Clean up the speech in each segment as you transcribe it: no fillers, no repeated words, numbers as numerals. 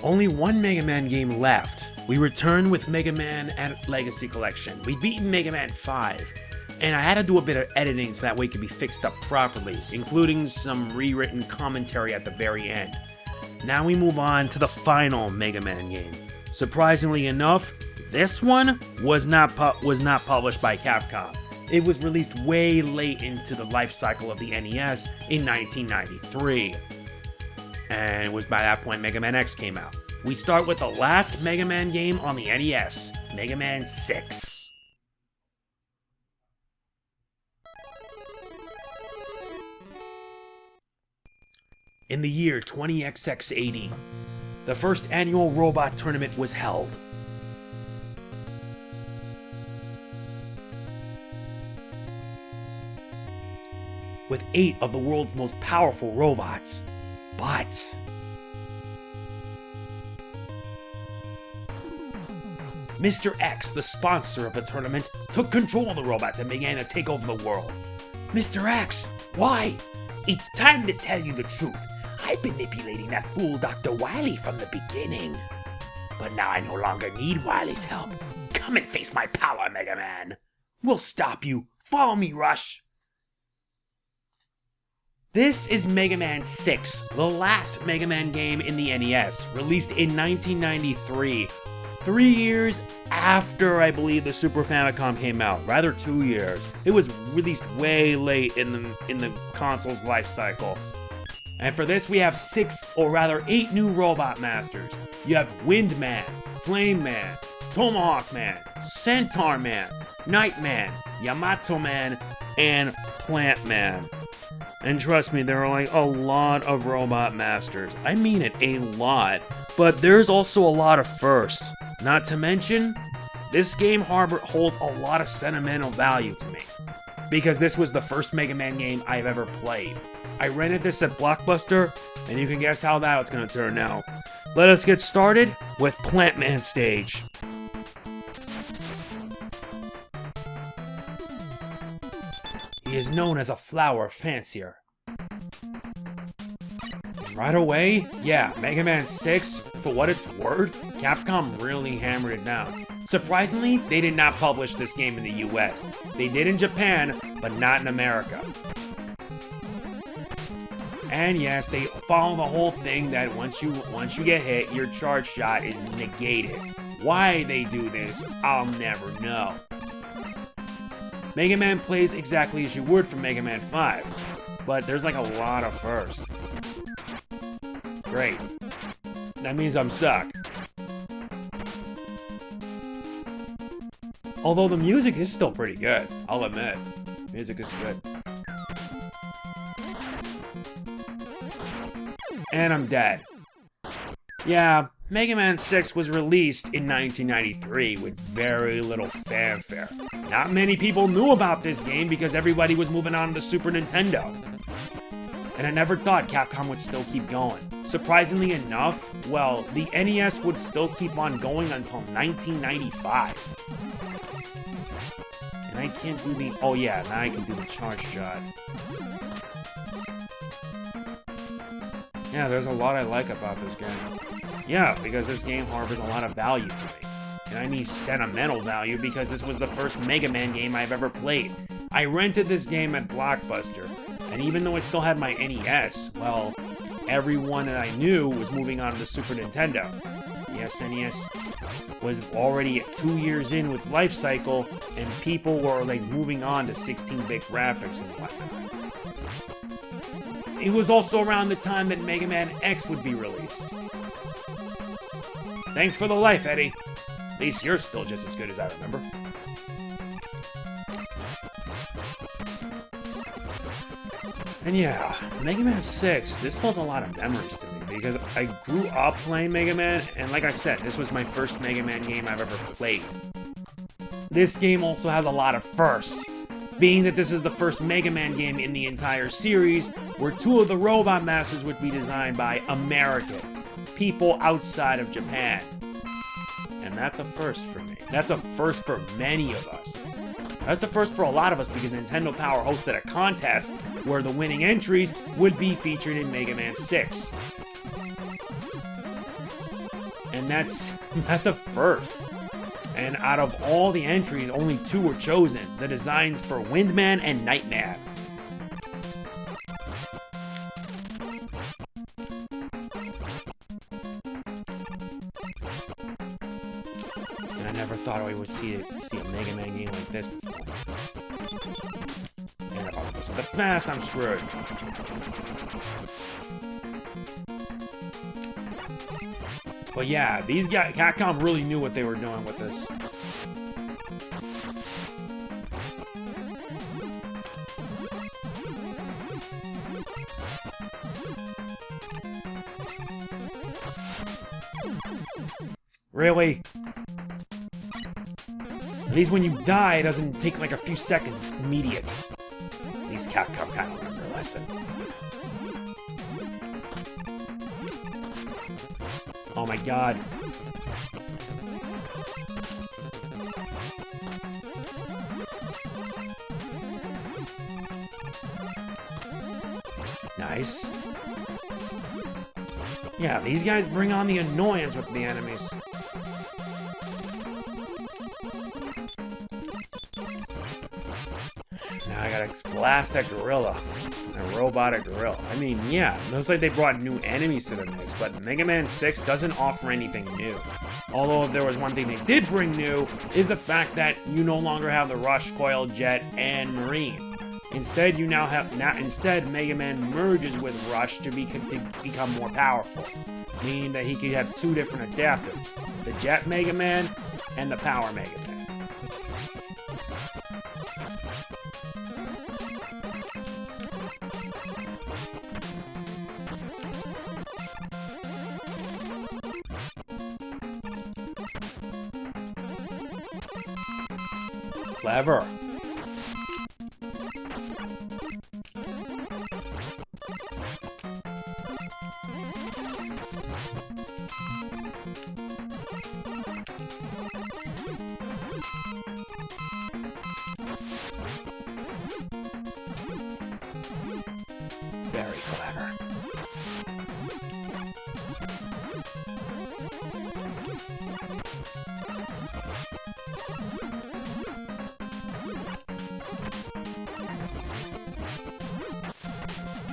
Only one Mega Man game left. We returned with Mega Man and Legacy Collection. We'd beaten Mega Man 5, and I had to do a bit of editing so that way it could be fixed up properly, including some rewritten commentary at the very end. Now we move on to the final Mega Man game. Surprisingly enough, this one was not published by Capcom. It was released way late into the life cycle of the NES in 1993. And it was by that point Mega Man X came out. We start with the last Mega Man game on the NES, Mega Man 6. In the year 20XX80, the first annual robot tournament was held. With 8 of the world's most powerful robots. But Mr. X, the sponsor of the tournament, took control of the robots and began to take over the world. Mr. X, why? It's time to tell you the truth. I've been manipulating that fool Dr. Wily from the beginning. But now I no longer need Wily's help. Come and face my power, Mega Man. We'll stop you. Follow me, Rush. This is Mega Man 6, the last Mega Man game in the NES, released in 1993. 3 years after, I believe, the Super Famicom came out. Rather 2 years. It was released way late in the console's life cycle. And for this we have 8 new Robot Masters. You have Wind Man, Flame Man, Tomahawk Man, Centaur Man, Night Man, Yamato Man, and Plant Man. And trust me, there are like a lot of Robot Masters. I mean it, a lot. But there's also a lot of firsts. Not to mention, this game holds a lot of sentimental value to me. Because this was the first Mega Man game I've ever played. I rented this at Blockbuster, and you can guess how that was going to turn out. Let us get started with Plant Man stage. He is known as a flower fancier. Right away, yeah, Mega Man 6, for what it's worth, Capcom really hammered it down. Surprisingly, they did not publish this game in the US. They did in Japan, but not in America. And yes, they follow the whole thing that once you get hit, your charge shot is negated. Why they do this, I'll never know. Mega Man plays exactly as you would from Mega Man 5, but there's like a lot of firsts. Great. That means I'm stuck. Although the music is still pretty good, I'll admit. Music is good. And I'm dead. Yeah, Mega Man 6 was released in 1993 with very little fanfare. Not many people knew about this game because everybody was moving on to the Super Nintendo. And I never thought Capcom would still keep going. Surprisingly enough, well, the NES would still keep on going until 1995. And I can't do the... Oh yeah, now I can do the charge shot. Yeah, there's a lot I like about this game. Yeah, because this game harbors a lot of value to me. And I mean sentimental value because this was the first Mega Man game I've ever played. I rented this game at Blockbuster, and even though I still had my NES, well, everyone that I knew was moving on to the Super Nintendo. The SNES was already 2 years in with its life cycle, and people were like moving on to 16-bit graphics and whatnot. It was also around the time that Mega Man X would be released. Thanks for the life, Eddie. At least you're still just as good as I remember. And yeah, Mega Man 6, this holds a lot of memories to me because I grew up playing Mega Man, and like I said, this was my first Mega Man game I've ever played. This game also has a lot of firsts, being that this is the first Mega Man game in the entire series where 2 of the Robot Masters would be designed by Americans, people outside of Japan. And that's a first for me. That's a first for many of us. That's a first for a lot of us because Nintendo Power hosted a contest where the winning entries would be featured in Mega Man 6. And that's a first. And out of all the entries, only 2 were chosen. The designs for Windman and Nightman. And I never thought I would see a Mega Man game like this before. And if I go something fast, I'm screwed. But yeah, these guys, Capcom really knew what they were doing with this. Really? At least when you die, it doesn't take like a few seconds, it's immediate. At least Capcom kind of learned their lesson. Oh my god. Nice. Yeah, these guys bring on the annoyance with the enemies. Now I gotta blast that gorilla. A robotic gorilla. I mean, yeah, it looks like they brought new enemies to the mix, but Mega Man 6 doesn't offer anything new. Although if there was one thing they did bring new, is the fact that you no longer have the Rush, Coil, Jet, and Marine. Instead, you now have instead Mega Man merges with Rush to become more powerful, meaning that he could have 2 different adapters: the Jet Mega Man and the Power Mega Man. Clever. Very clever.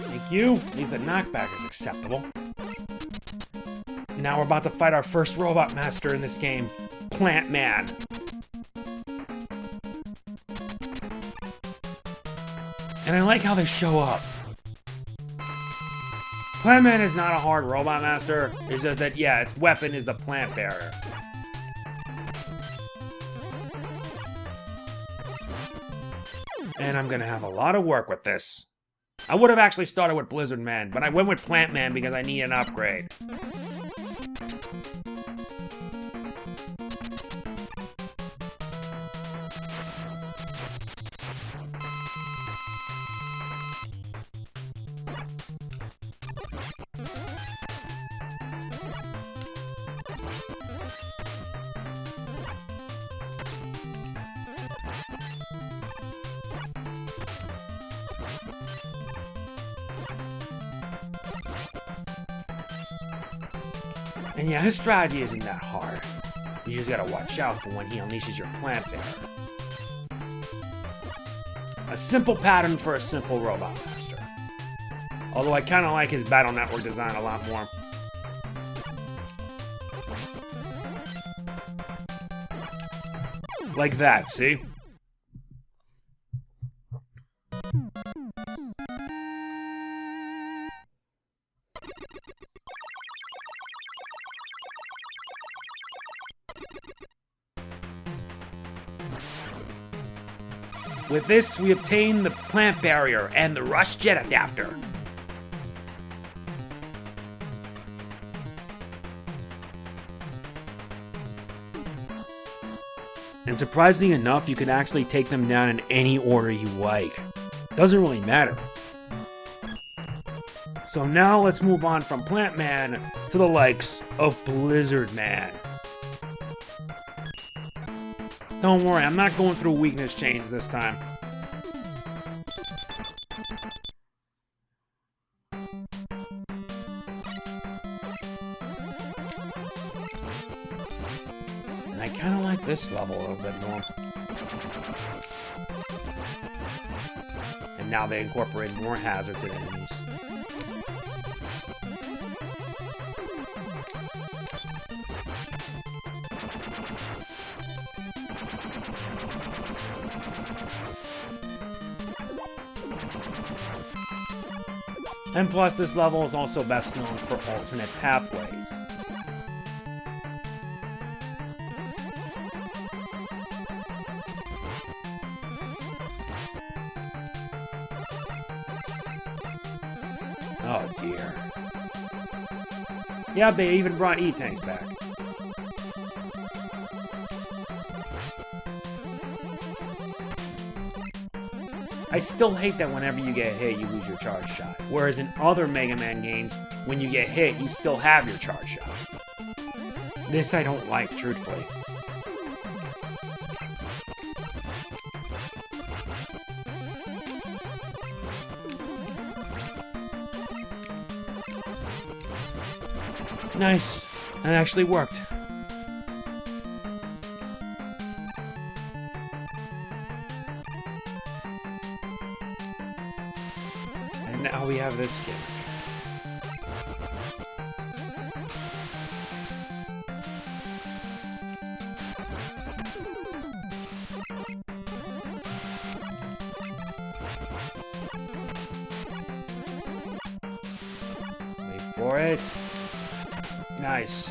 Thank you. At least the knockback is acceptable. Now we're about to fight our first robot master in this game, Plant Man. And I like how they show up. Plant Man is not a hard robot master. It's just that, yeah, its weapon is the plant barrier. And I'm gonna have a lot of work with this. I would have actually started with Blizzard Man, but I went with Plant Man because I need an upgrade. And yeah, his strategy isn't that hard. You just gotta watch out for when he unleashes your plant there. A simple pattern for a simple robot master. Although I kinda like his Battle Network design a lot more. Like that, see? With this, we obtain the plant barrier and the Rush Jet adapter. And surprisingly enough, you can actually take them down in any order you like. Doesn't really matter. So now let's move on from Plant Man to the likes of Blizzard Man. Don't worry, I'm not going through weakness chains this time. I kind of like this level a little bit more. And now they incorporate more hazards and enemies. And plus, this level is also best known for alternate pathways. Oh dear. Yeah, they even brought E-Tanks back. I still hate that whenever you get hit, you lose your charge shot. Whereas in other Mega Man games, when you get hit, you still have your charge shot. This I don't like, truthfully. Nice. That actually worked. And now we have this game. Wait for it. Nice.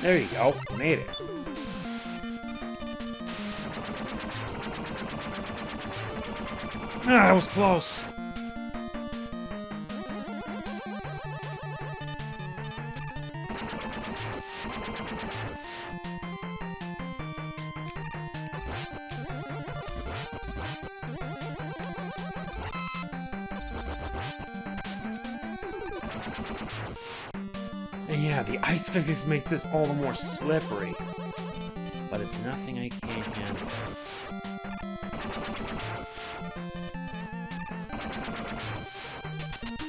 There you go. Made it. Ah, that was close. And yeah, the ice physics make this all the more slippery. But it's nothing I can't handle.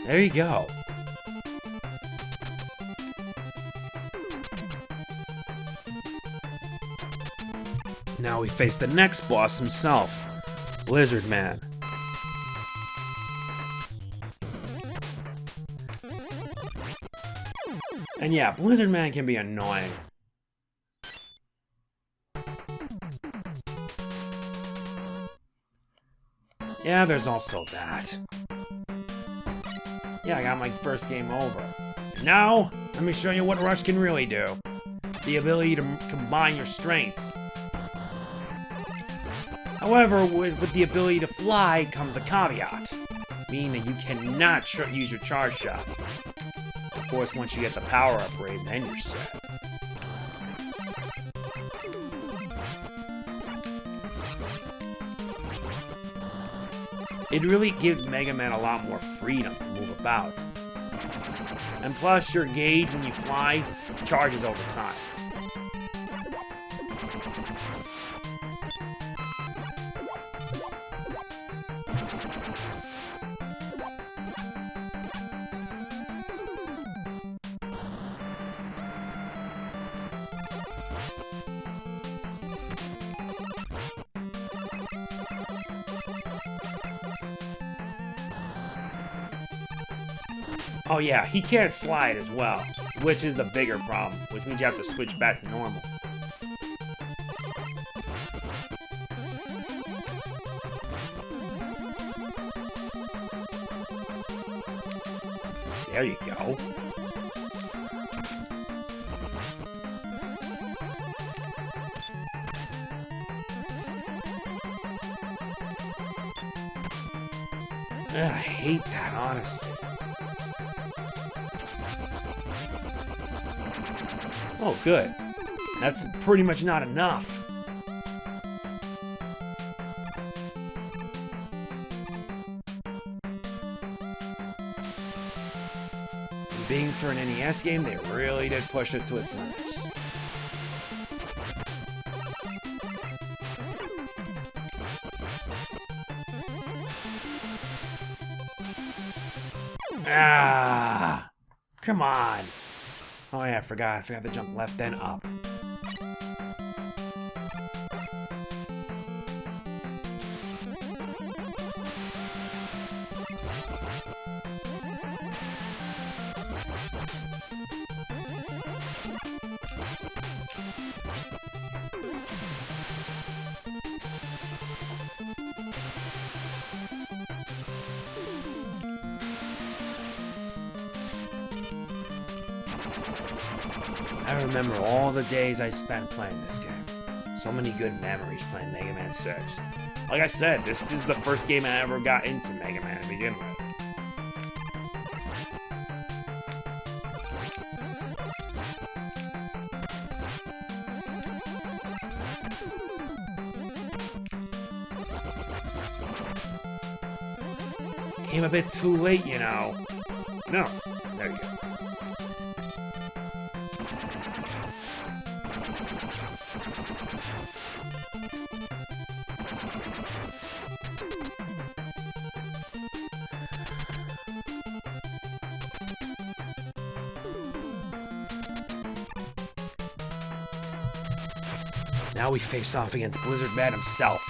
There you go. Now we face the next boss himself, Blizzard Man. And yeah, Blizzard Man can be annoying. Yeah, there's also that. Yeah, I got my first game over. And now, let me show you what Rush can really do. The ability to combine your strengths. However, with the ability to fly comes a caveat, meaning that you cannot use your charge shots. Of course, once you get the power upgrade, then you're set. It really gives Mega Man a lot more freedom to move about. And plus, your gauge when you fly charges over time. Oh yeah, he can't slide as well, which is the bigger problem, which means you have to switch back to normal. There you go. Ugh, I hate that, honestly. Oh, good. That's pretty much not enough. Being for an NES game, they really did push it to its limits. Ah! Come on! Oh yeah, I forgot to jump left then up. I remember all the days I spent playing this game. So many good memories playing Mega Man 6. Like I said, this is the first game I ever got into Mega Man to begin with. Came a bit too late, you know. No, there you go. Now we face off against Blizzard Man himself.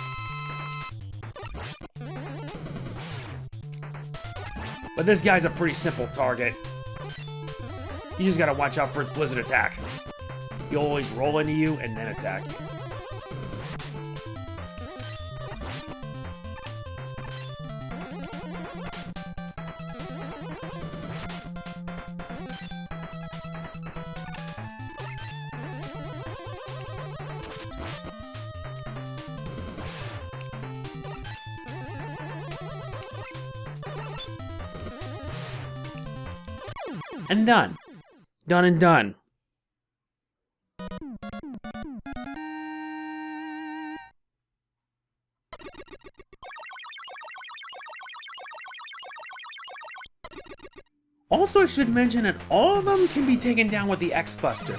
But this guy's a pretty simple target. You just gotta watch out for its Blizzard attack. He'll always roll into you and then attack you. And done. Done and done. Also, I should mention that all of them can be taken down with the X-Buster.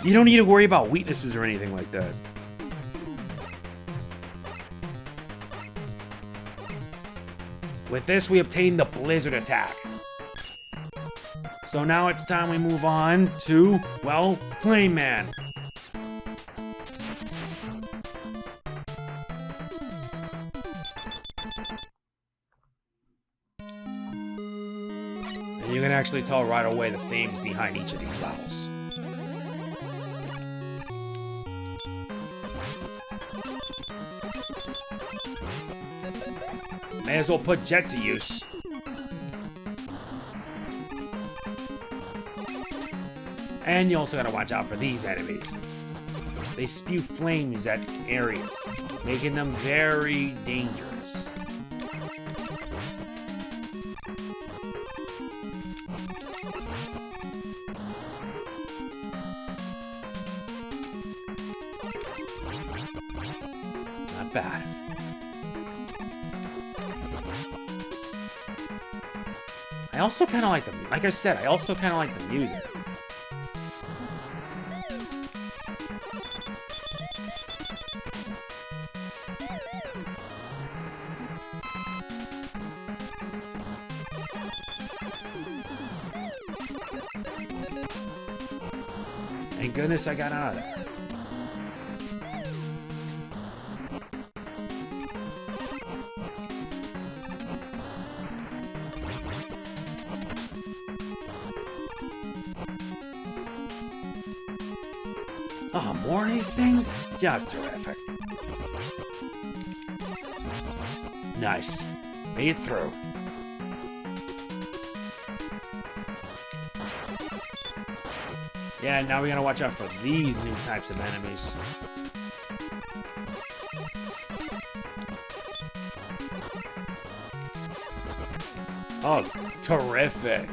You don't need to worry about weaknesses or anything like that. With this, we obtain the Blizzard attack. So now it's time we move on to, well, Flame Man. And you can actually tell right away the themes behind each of these levels. May as well put Jet to use. And you also gotta watch out for these enemies. They spew flames at areas, making them very dangerous. Not bad. I also kind of like the, like I said, I also kind of like the music. Thank goodness I got out of there. Oh, more of these things? Just terrific. Nice. Made it through. Yeah, now we gotta watch out for these new types of enemies. Oh, terrific.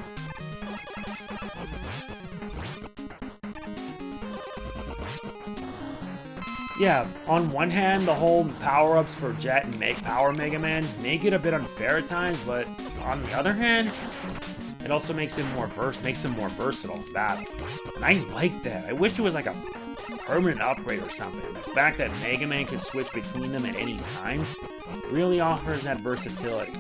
Yeah, on one hand, the whole power-ups for Jet and Power Mega Man make it a bit unfair at times, but on the other hand, it also makes him more versatile in battle. And I like that. I wish it was like a permanent upgrade or something. The fact that Mega Man can switch between them at any time really offers that versatility.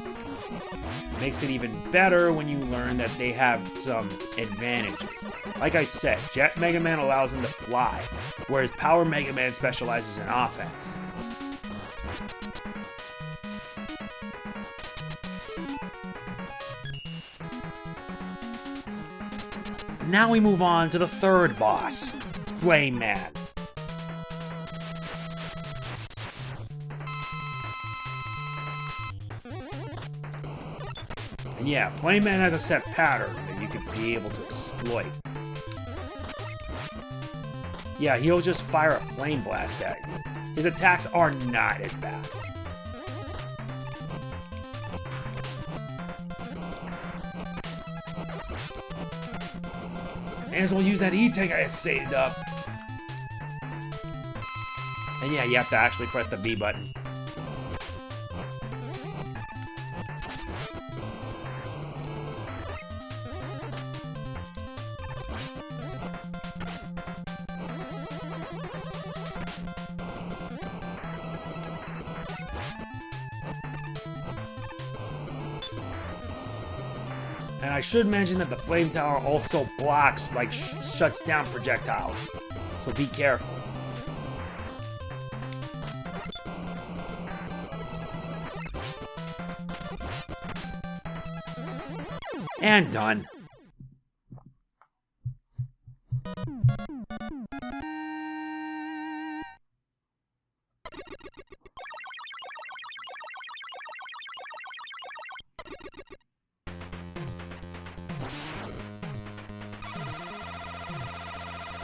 Makes it even better when you learn that they have some advantages. Like I said, Jet Mega Man allows him to fly, whereas Power Mega Man specializes in offense. Now we move on to the third boss, Flame Man. And yeah, Flame Man has a set pattern that you can be able to exploit. Yeah, he'll just fire a flame blast at you. His attacks are not as bad. May as well use that E-Tank I just saved up. And yeah, you have to actually press the B button. And I should mention that the flame tower also blocks, like, shuts down projectiles. So be careful. And done.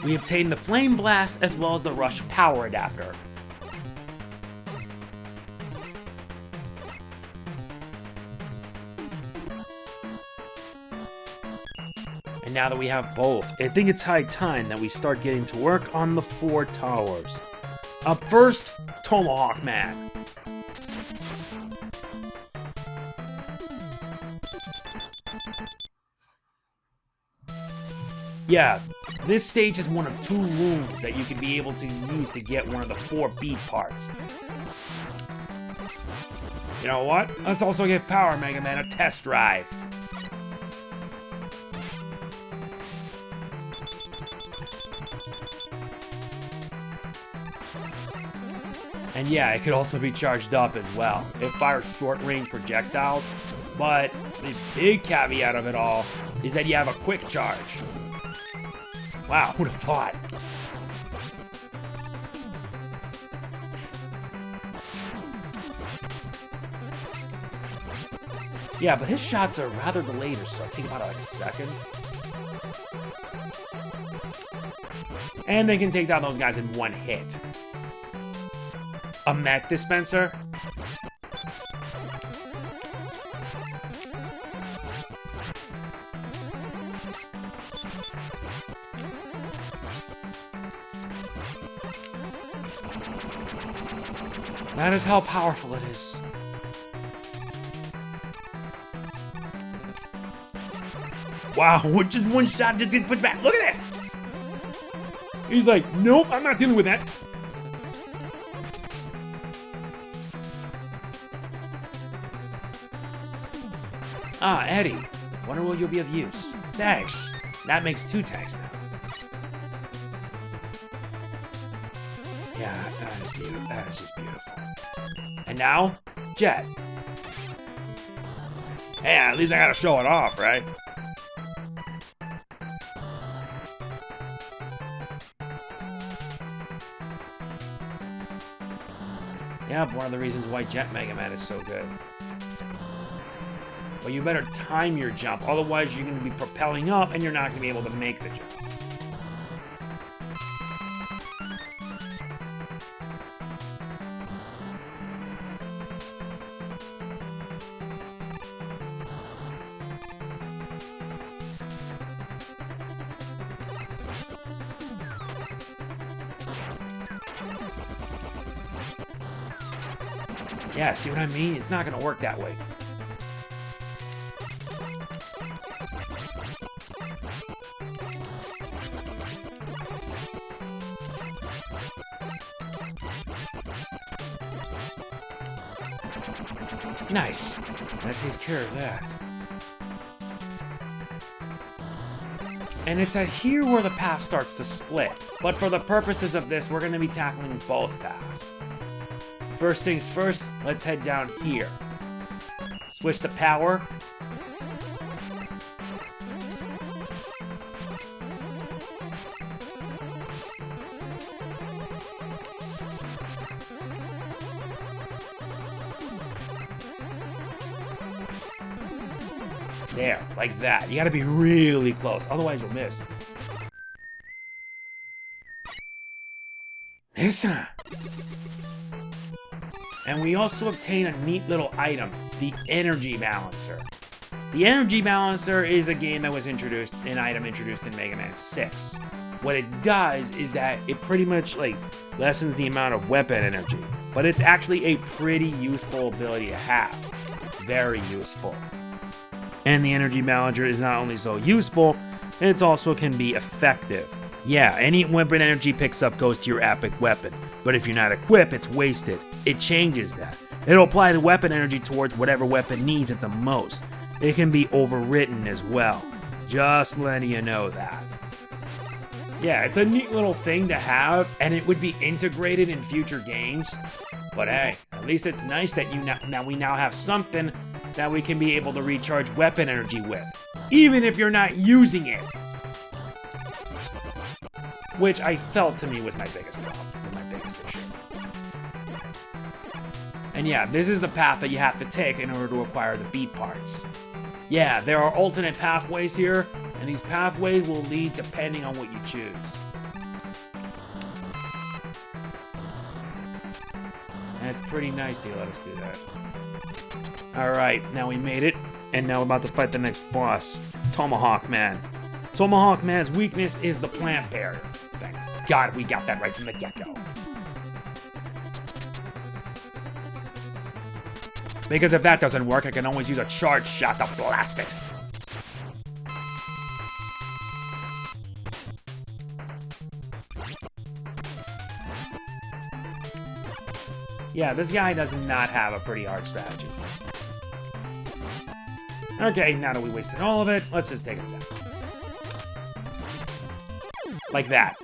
We obtain the Flame Blast as well as the Rush Power Adapter. And now that we have both, I think it's high time that we start getting to work on the 4 towers. Up first, Tomahawk Man. Yeah, this stage is one of 2 rooms that you can be able to use to get one of the 4 beat parts. You know what? Let's also give Power Mega Man a test drive. And yeah, it could also be charged up as well. It fires short-range projectiles, but the big caveat of it all is that you have a quick charge. Wow, who'd have thought? Yeah, but his shots are rather delayed, or so take about like a second. And they can take down those guys in 1 hit. A mech dispenser? That is how powerful it is. Wow, just 1 shot just gets pushed back. Look at this! He's like, nope, I'm not dealing with that. Ah, Eddie. Wonder will you be of use. Thanks. That makes 2 tanks now. Yeah, that is beautiful. That is just beautiful. And now, Jet. Hey, at least I gotta show it off, right? Yeah, one of the reasons why Jet Mega Man is so good. But you better time your jump, otherwise you're going to be propelling up and you're not going to be able to make the jump. Yeah, see what I mean? It's not going to work that way. Nice. That takes care of that. And it's at here where the path starts to split. But for the purposes of this, we're going to be tackling both paths. First things first, let's head down here. Switch to power. There, like that. You gotta be really close, otherwise you'll miss. Listen. And we also obtain a neat little item, the Energy Balancer. The Energy Balancer is a game that was introduced, an item introduced in Mega Man 6. What it does is that it pretty much like lessens the amount of weapon energy, but it's actually a pretty useful ability to have. Very useful. And the Energy Balancer is not only so useful, it also can be effective. Yeah, any weapon energy picks up goes to your epic weapon, but if you're not equipped, it's wasted. It changes that. It'll apply the weapon energy towards whatever weapon needs it the most. It can be overwritten as well. Just letting you know that. Yeah, it's a neat little thing to have, and it would be integrated in future games. But hey, at least it's nice that we now have something that we can be able to recharge weapon energy with, even if you're not using it. Which I felt to me was my biggest problem, my biggest issue. And yeah, this is the path that you have to take in order to acquire the beat parts. Yeah, there are alternate pathways here, and these pathways will lead depending on what you choose. And it's pretty nice they let us do that. Alright, now we made it, and now we're about to fight the next boss, Tomahawk Man. Tomahawk Man's weakness is the plant barrier. Thank God we got that right from the get-go. Because if that doesn't work, I can always use a charge shot to blast it. Yeah, this guy does not have a pretty hard strategy. Okay, now that we wasted all of it, let's just take it down. Like that.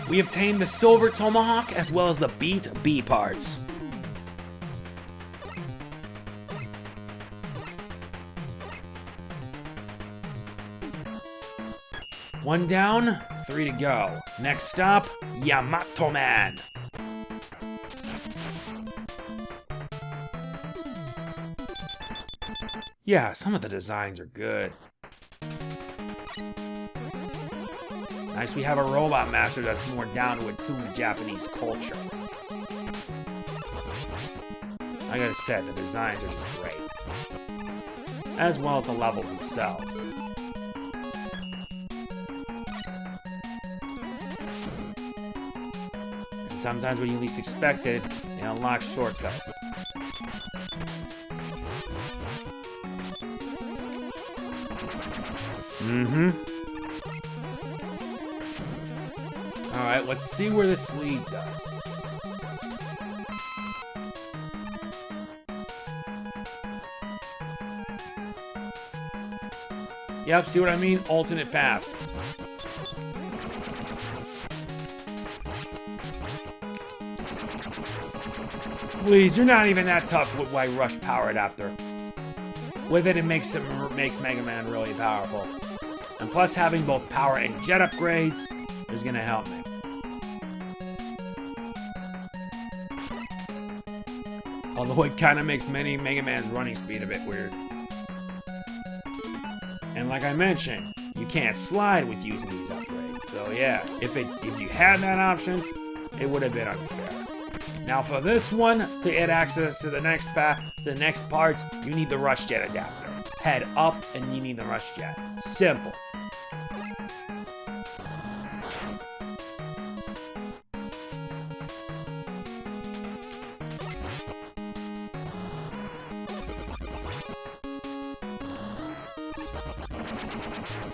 We obtained the Silver Tomahawk as well as the Beat B parts. One down, 3 to go. Next stop, Yamato Man. Yeah, some of the designs are good. Nice we have a robot master that's more down to attune to Japanese culture. I gotta say, the designs are just great. As well as the levels themselves. And sometimes when you least expect it, they unlock shortcuts. Alright, let's see where this leads us. Yep, see what I mean? Alternate paths. Please, you're not even that tough with my Rush Power Adapter. With it, it makes Mega Man really powerful. And plus, having both power and jet upgrades is gonna help me. Although it kind of makes many Mega Man's running speed a bit weird. And like I mentioned, you can't slide with using these upgrades. So yeah, if you had that option, it would have been unfair. Now for this one, to get access to the next part, you need the Rush Jet adapter. Head up and you need the Rush Jet. Simple.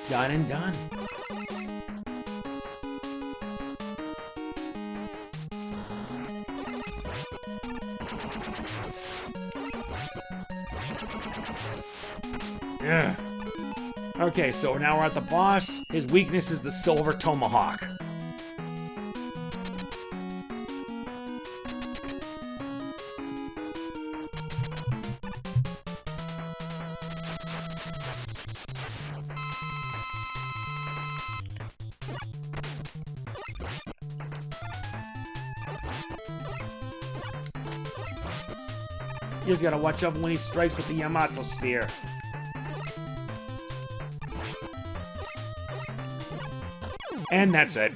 Done and done. Yeah. Okay, so now we're at the boss. His weakness is the silver tomahawk. You just gotta watch out when he strikes with the Yamato spear. And that's it.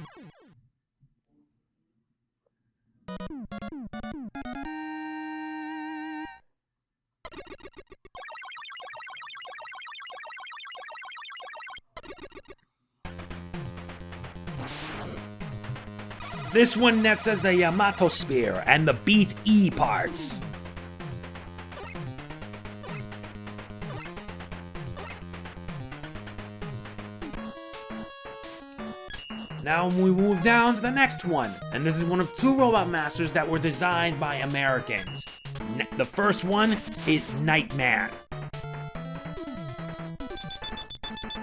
This one that says the Yamato spear and the beat E parts. Now we move down to the next one, and this is one of two Robot Masters that were designed by Americans. The first one is Nightman.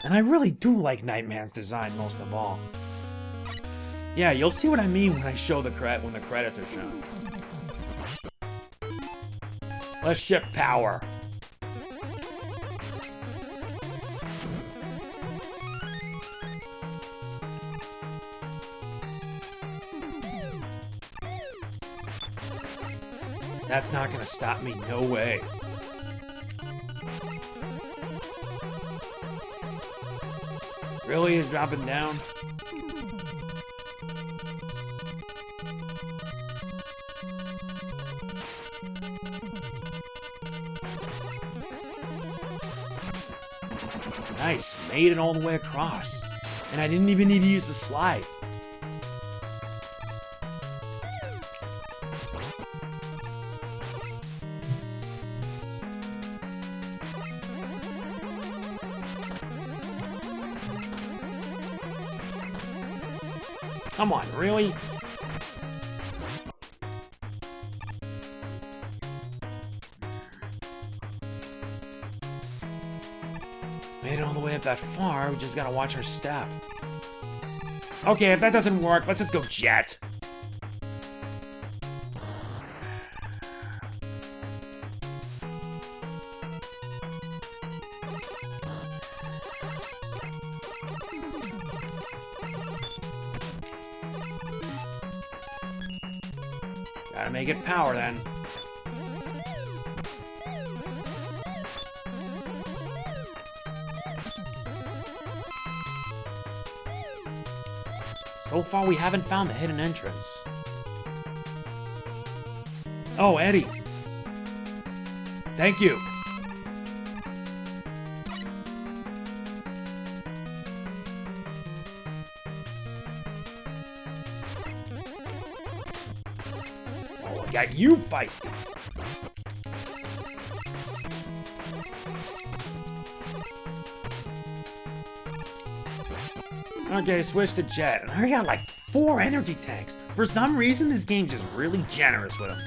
And I really do like Nightman's design most of all. Yeah, you'll see what I mean when I show when the credits are shown. Let's ship power. That's not gonna stop me, no way. Really is dropping down? Nice, made it all the way across. And I didn't even need to use the slide. Come on, really? Made it all the way up that far, we just gotta watch our step. Okay, if that doesn't work, let's just go jet. Gotta make it power then. So far, we haven't found the hidden entrance. Oh, Eddie. Thank you. Oh, I got you feisty. Okay, switch to jet. And I already got like 4 energy tanks. For some reason, this game's just really generous with them.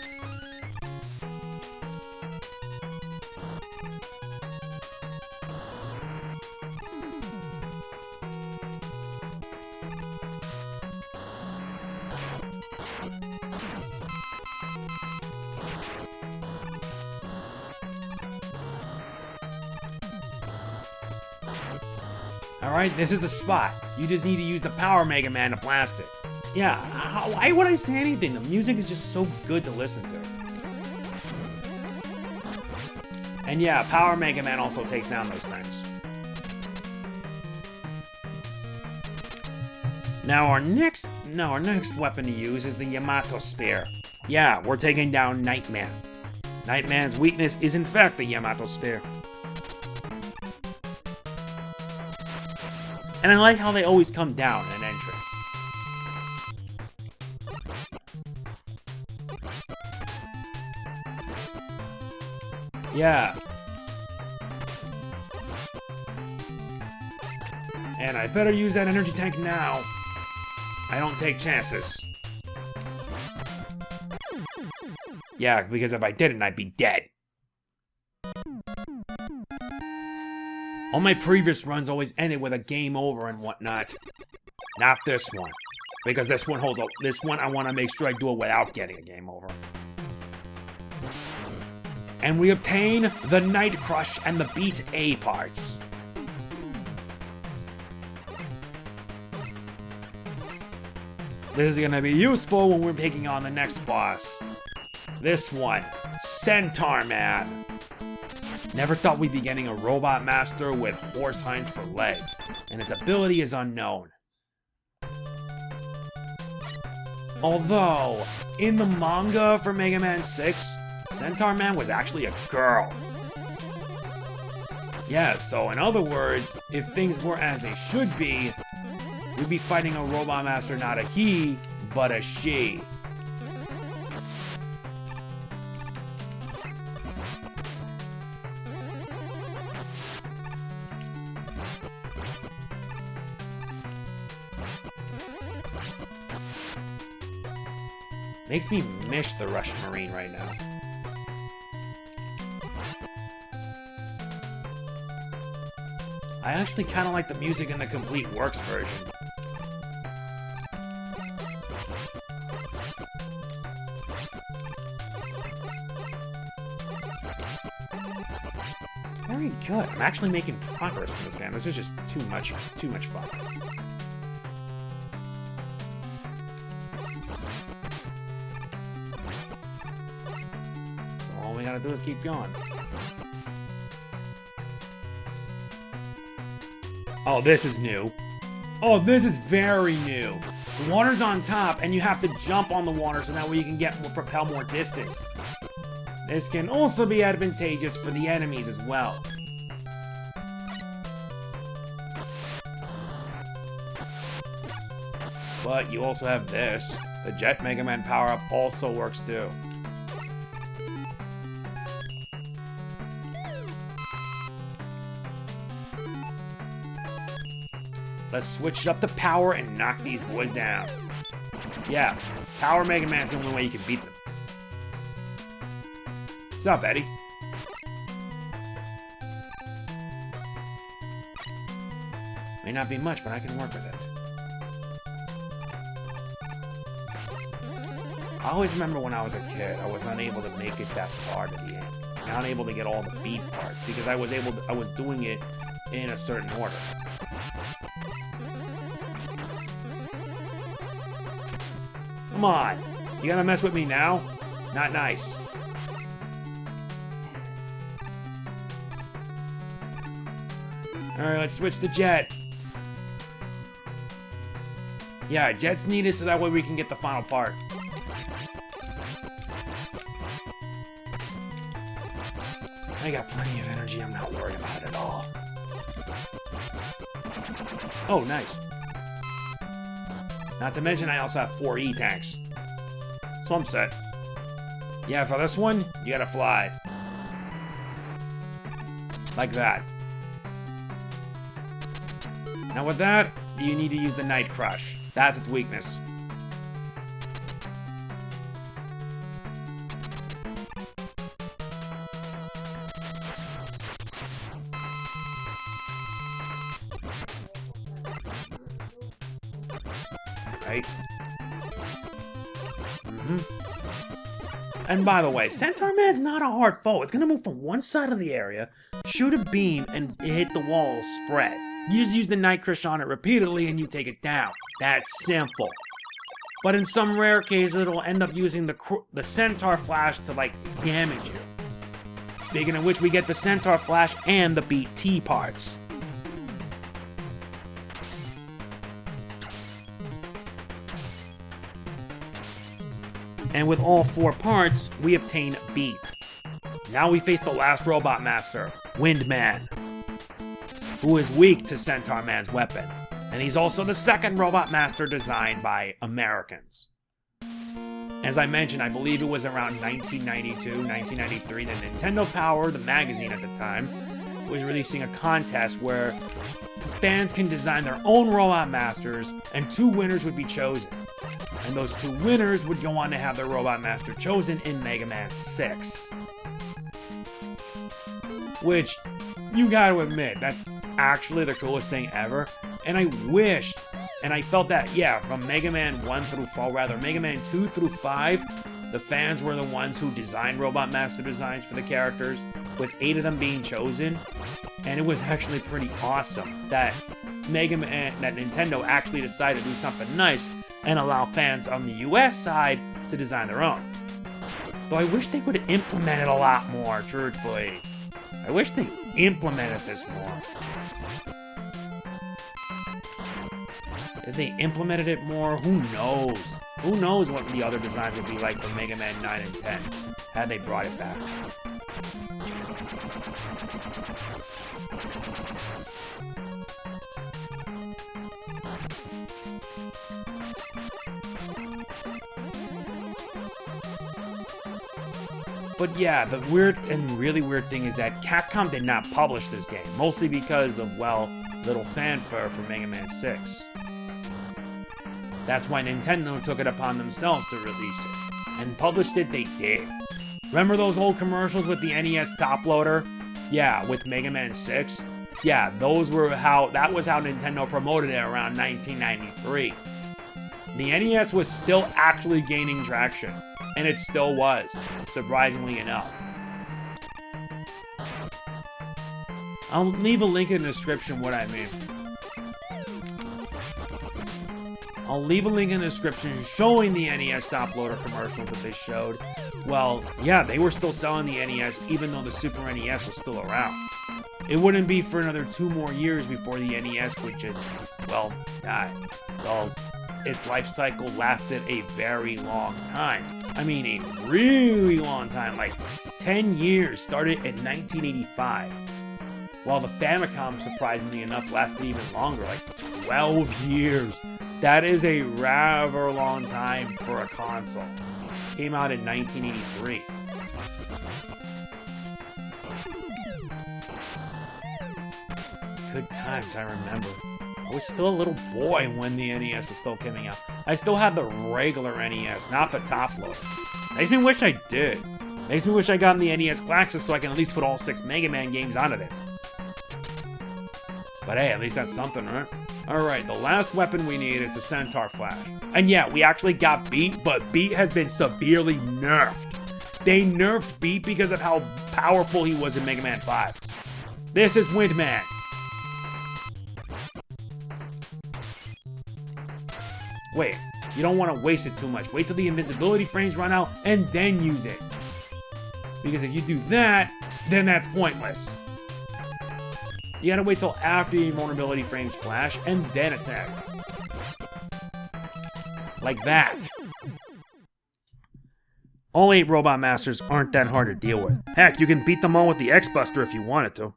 Alright, this is the spot. You just need to use the power Mega Man to blast it. Yeah, why would I say anything? The music is just so good to listen to. And yeah, power Mega Man also takes down those things. Now our next weapon to use is the Yamato Spear. Yeah, we're taking down Nightman. Nightman's weakness is in fact the Yamato Spear. And I like how they always come down at entrance. Yeah. And I better use that energy tank now. I don't take chances. Yeah, because if I didn't, I'd be dead. All my previous runs always ended with a game over and whatnot. Not this one. Because this one holds up. This one, I want to make sure I do it without getting a game over. And we obtain the Night Crush and the Beat A parts. This is going to be useful when we're taking on the next boss. This one, Centaur Man. Never thought we'd be getting a robot master with horse hinds for legs, and its ability is unknown. Although, in the manga for Mega Man 6, Centaur Man was actually a girl. Yeah, so in other words, if things were as they should be, we'd be fighting a robot master, not a he, but a she. Makes me miss the Russian Marine right now. I actually kind of like the music in the Complete Works version. Very good. I'm actually making progress in this game. This is just too much fun. So all we gotta do is keep going. Oh, this is new. Oh, this is very new. The water's on top, and you have to jump on the water so that way you can propel more distance. This can also be advantageous for the enemies as well. But you also have this. The Jet Mega Man power-up also works too. Let's switch up the power and knock these boys down. Yeah, Power Mega Man's the only way you can beat them. What's up, Eddie? May not be much, but I can work with it. I always remember when I was a kid, I was unable to make it that far to the end. Not unable to get all the beat parts because I was doing it in a certain order. Come on, you gonna mess with me now? Not nice. Alright, let's switch to Jet. Yeah, Jet's needed so that way we can get the final part. I got plenty of energy, I'm not worried about it at all. Oh, nice. Not to mention I also have 4 E-tanks. So I'm set. Yeah, for this one, you gotta fly. Like that. Now with that, you need to use the Night Crush. That's its weakness. Right? And by the way, Centaur Man's not a hard foe. It's gonna move from one side of the area, shoot a beam, and hit the wall spread. You just use the Night Crush on it repeatedly and you take it down. That's simple. But in some rare cases, it'll end up using the Centaur Flash to, like, damage you. Speaking of which, we get the Centaur Flash and the Beat T parts. And with all 4 parts, we obtain Beat. Now we face the last Robot Master, Wind Man, who is weak to Centaur Man's weapon. And he's also the second Robot Master designed by Americans. As I mentioned, I believe it was around 1992, 1993 that Nintendo Power, the magazine at the time, was releasing a contest where fans can design their own Robot Masters, and 2 winners would be chosen. And those 2 winners would go on to have their Robot Master chosen in Mega Man 6. Which, you gotta admit, that's actually the coolest thing ever. And I wished, and I felt that, yeah, from Mega Man 1 through 4, rather, Mega Man 2 through 5, the fans were the ones who designed Robot Master designs for the characters, with 8 of them being chosen. And it was actually pretty awesome that Nintendo actually decided to do something nice and allow fans on the US side to design their own. Though I wish they would have implemented a lot more, truthfully. I wish they implemented this more. If they implemented it more, who knows? Who knows what the other designs would be like for Mega Man 9 and 10, had they brought it back. But yeah, the weird and really weird thing is that Capcom did not publish this game, mostly because of, well, little fanfare for Mega Man 6. That's why Nintendo took it upon themselves to release it. And published it they did. Remember those old commercials with the NES top loader? Yeah, with Mega Man 6? Yeah, that was how Nintendo promoted it around 1993. The NES was still actually gaining traction. And it still was, surprisingly enough. I'll leave a link in the description what I mean. I'll leave a link in the description showing the NES top loader commercials that they showed. Well, yeah, they were still selling the NES even though the Super NES was still around. It wouldn't be for another 2 more years before the NES would just, well, die. Well, its life cycle lasted a very long time. I mean, a really long time, like 10 years, started in 1985. While the Famicom, surprisingly enough, lasted even longer, like 12 years. That is a rather long time for a console. Came out in 1983. Good times, I remember. I was still a little boy when the NES was still coming out. I still had the regular NES, not the top loader. Makes me wish I did. Makes me wish I got in the NES Classics so I can at least put all 6 Mega Man games onto this. But hey, at least that's something, right? Alright, the last weapon we need is the Centaur Flash. And yeah, we actually got Beat, but Beat has been severely nerfed. They nerfed Beat because of how powerful he was in Mega Man 5. This is Windman. Wait, you don't want to waste it too much. Wait till the invincibility frames run out and then use it. Because if you do that, then that's pointless. You gotta wait till after the invulnerability frames flash and then attack. Like that. All 8 Robot Masters aren't that hard to deal with. Heck, you can beat them all with the X-Buster if you wanted to.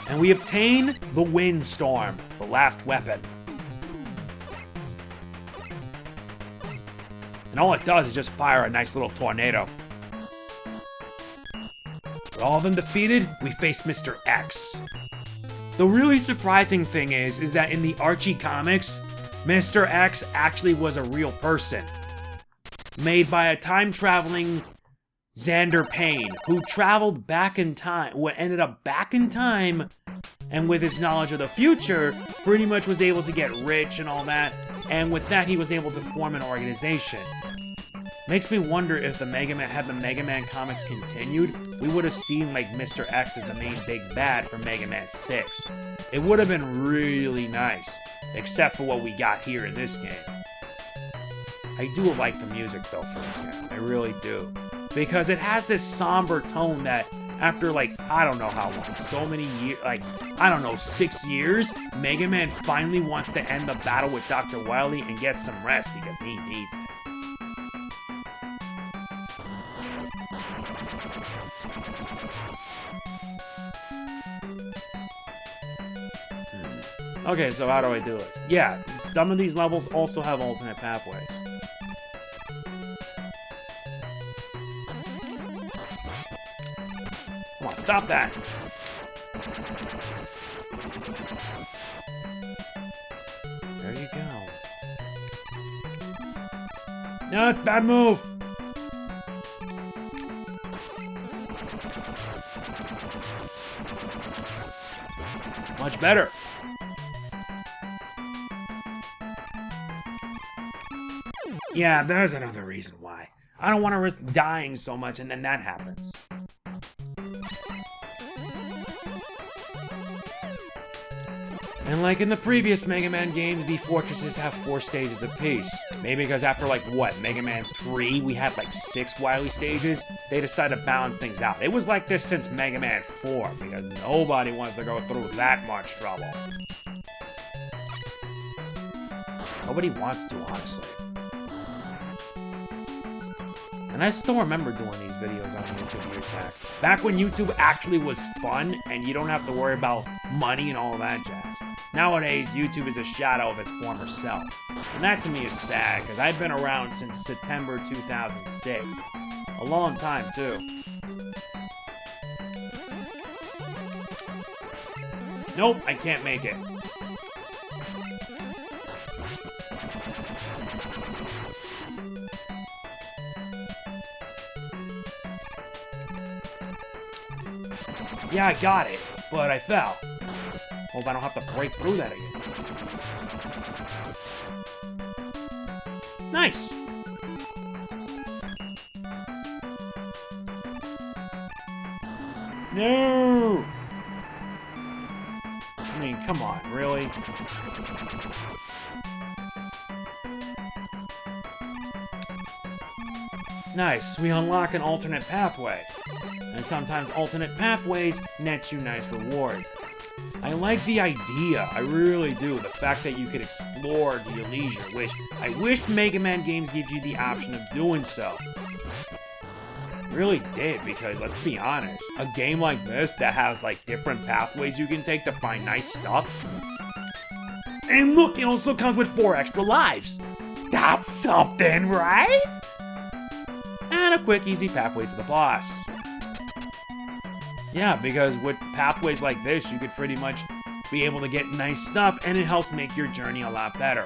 And we obtain the Windstorm, the last weapon. And all it does is just fire a nice little tornado. With all of them defeated, we face Mr. X. The really surprising thing is that in the Archie comics, Mr. X actually was a real person. Made by a time-traveling Xander Payne, who traveled back in time, who ended up back in time, and with his knowledge of the future, pretty much was able to get rich and all that, and with that he was able to form an organization. Makes me wonder if the Mega Man comics continued, we would have seen like Mr. X as the main big bad for Mega Man 6. It would have been really nice, except for what we got here in this game. I do like the music though for this game, I really do. Because it has this somber tone that after like, I don't know how long, so many years, like, I don't know, 6 years, Mega Man finally wants to end the battle with Dr. Wily and get some rest because he needs it. Okay, so how do I do this? Yeah, some of these levels also have alternate pathways. Come on, stop that! There you go. No, it's a bad move! Much better. Yeah, there's another reason why. I don't want to risk dying so much and then that happens. And like in the previous Mega Man games, the fortresses have 4 stages apiece. Maybe because after like, what, Mega Man 3, we had like 6 Wily stages? They decided to balance things out. It was like this since Mega Man 4, because nobody wants to go through that much trouble. Nobody wants to, honestly. And I still remember doing these videos on YouTube years back. Back when YouTube actually was fun, and you don't have to worry about money and all that jazz. Nowadays, YouTube is a shadow of its former self. And that to me is sad, because I've been around since September 2006. A long time, too. Nope, I can't make it. Yeah, I got it, but I fell. Hope I don't have to break through that again. Nice! No! I mean, come on, really? Nice, we unlock an alternate pathway. And sometimes alternate pathways net you nice rewards. I like the idea, I really do. The fact that you could explore to your leisure, which I wish Mega Man games give you the option of doing so. Really did, because let's be honest, a game like this that has like different pathways you can take to find nice stuff. And look, it also comes with 4 extra lives. That's something, right? And a quick, easy pathway to the boss. Yeah, because with pathways like this, you could pretty much be able to get nice stuff, and it helps make your journey a lot better.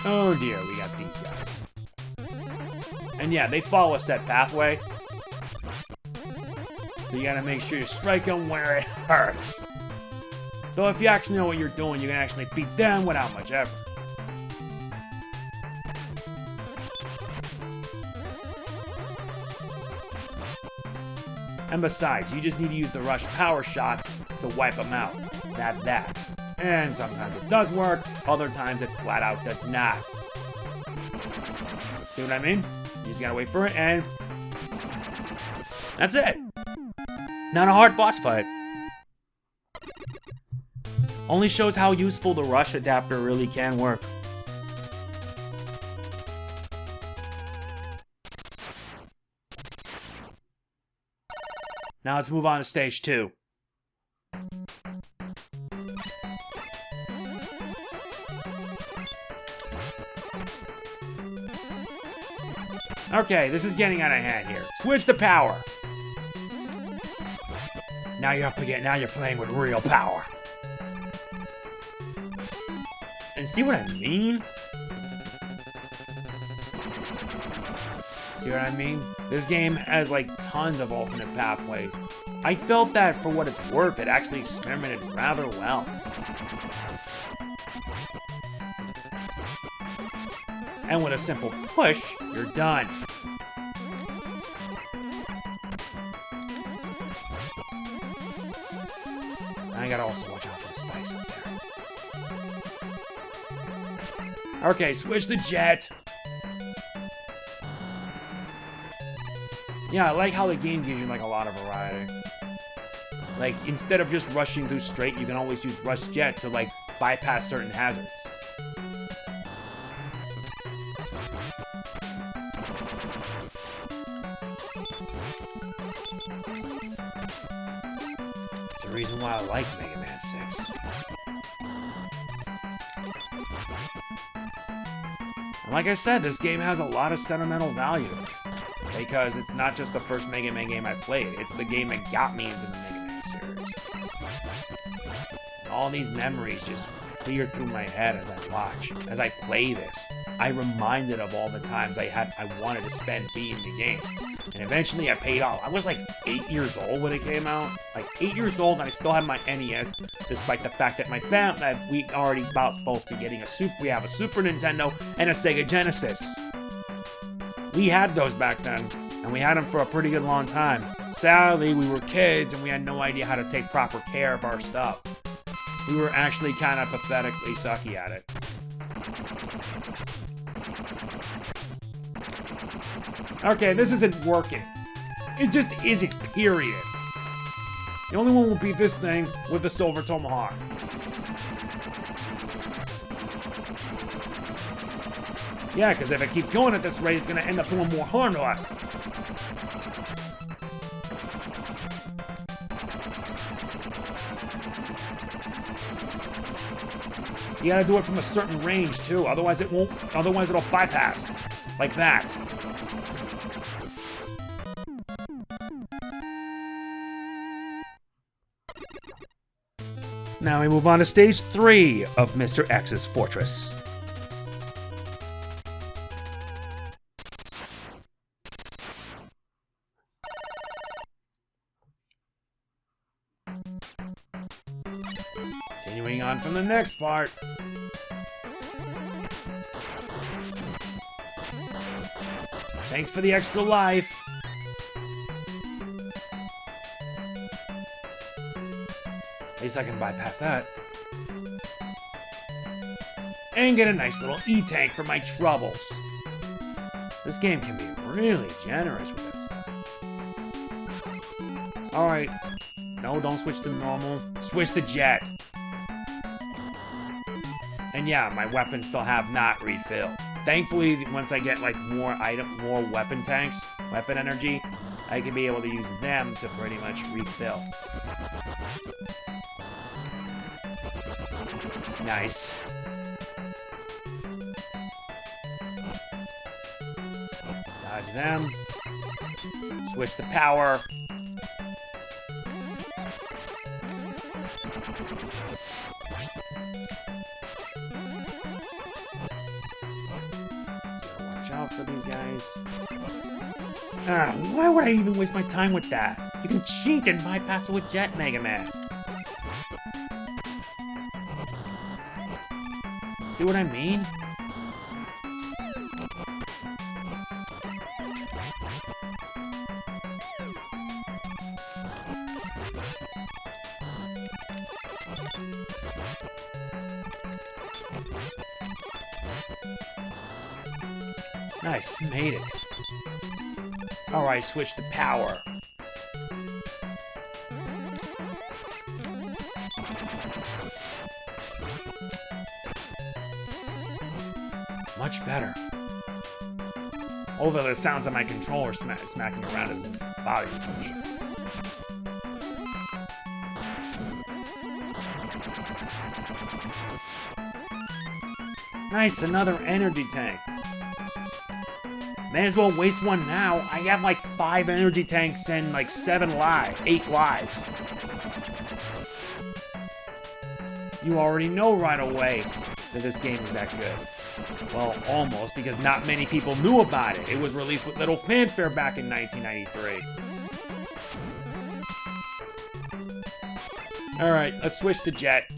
Oh dear, we got these guys. And yeah, they follow a set pathway. So you gotta make sure you strike them where it hurts. So if you actually know what you're doing, you can actually beat them without much effort. And besides, you just need to use the rush power shots to wipe them out. That. And sometimes it does work, other times it flat out does not. See what I mean? You just gotta wait for it, and that's it. Not a hard boss fight. Only shows how useful the rush adapter really can work. Now let's move on to stage 2. Okay, this is getting out of hand here. Switch the power. Now you're playing with real power. And see what I mean? See what I mean? This game has like tons of alternate pathways. I felt that for what it's worth, it actually experimented rather well. And with a simple push, you're done. I gotta also watch out for the spikes up there. Okay, switch the jet. Yeah, I like how the game gives you like a lot of variety. Like, instead of just rushing through straight, you can always use rush jet to like bypass certain hazards. So the reason why I like Mega Man 6. And like I said, this game has a lot of sentimental value. Because it's not just the first Mega Man game I played, it's the game that got me into the Mega Man series. And all these memories just clear through my head as I watch, as I play this. I'm reminded of all the times I wanted to spend beating the game. And eventually I paid off. I was like 8 years old when it came out. Like 8 years old, and I still had my NES, despite the fact that that we already about supposed to be getting we have a Super Nintendo and a Sega Genesis. We had those back then, and we had them for a pretty good long time. Sadly, we were kids, and we had no idea how to take proper care of our stuff. We were actually kind of pathetically sucky at it. Okay, this isn't working. It just isn't, period. The only one will beat this thing with the Silver Tomahawk. Yeah, because if it keeps going at this rate, it's going to end up doing more harm to us. You gotta do it from a certain range, too. Otherwise, it'll bypass. Like that. Now we move on to stage 3 of Mr. X's Fortress. Continuing on from the next part. Thanks for the extra life. At least I can bypass that. And get a nice little E-tank for my troubles. This game can be really generous with that stuff. Alright. No, don't switch to normal. Switch to jet. And yeah, my weapons still have not refilled. Thankfully, once I get like more weapon tanks, weapon energy, I can be able to use them to pretty much refill. Nice. Dodge them. Switch to power. Watch out for these guys. Why would I even waste my time with that? You can cheat and bypass it with Jet, Mega Man. See what I mean? Nice, made it. Alright, switch to power. Much better. Although the sounds of my controller smacking around is in body touch. Nice, another energy tank. May as well waste one now. I have like 5 energy tanks and like 8 lives. You already know right away that this game is that good. Well, almost, because not many people knew about it. It was released with little fanfare back in 1993. Alright, let's switch to Jet.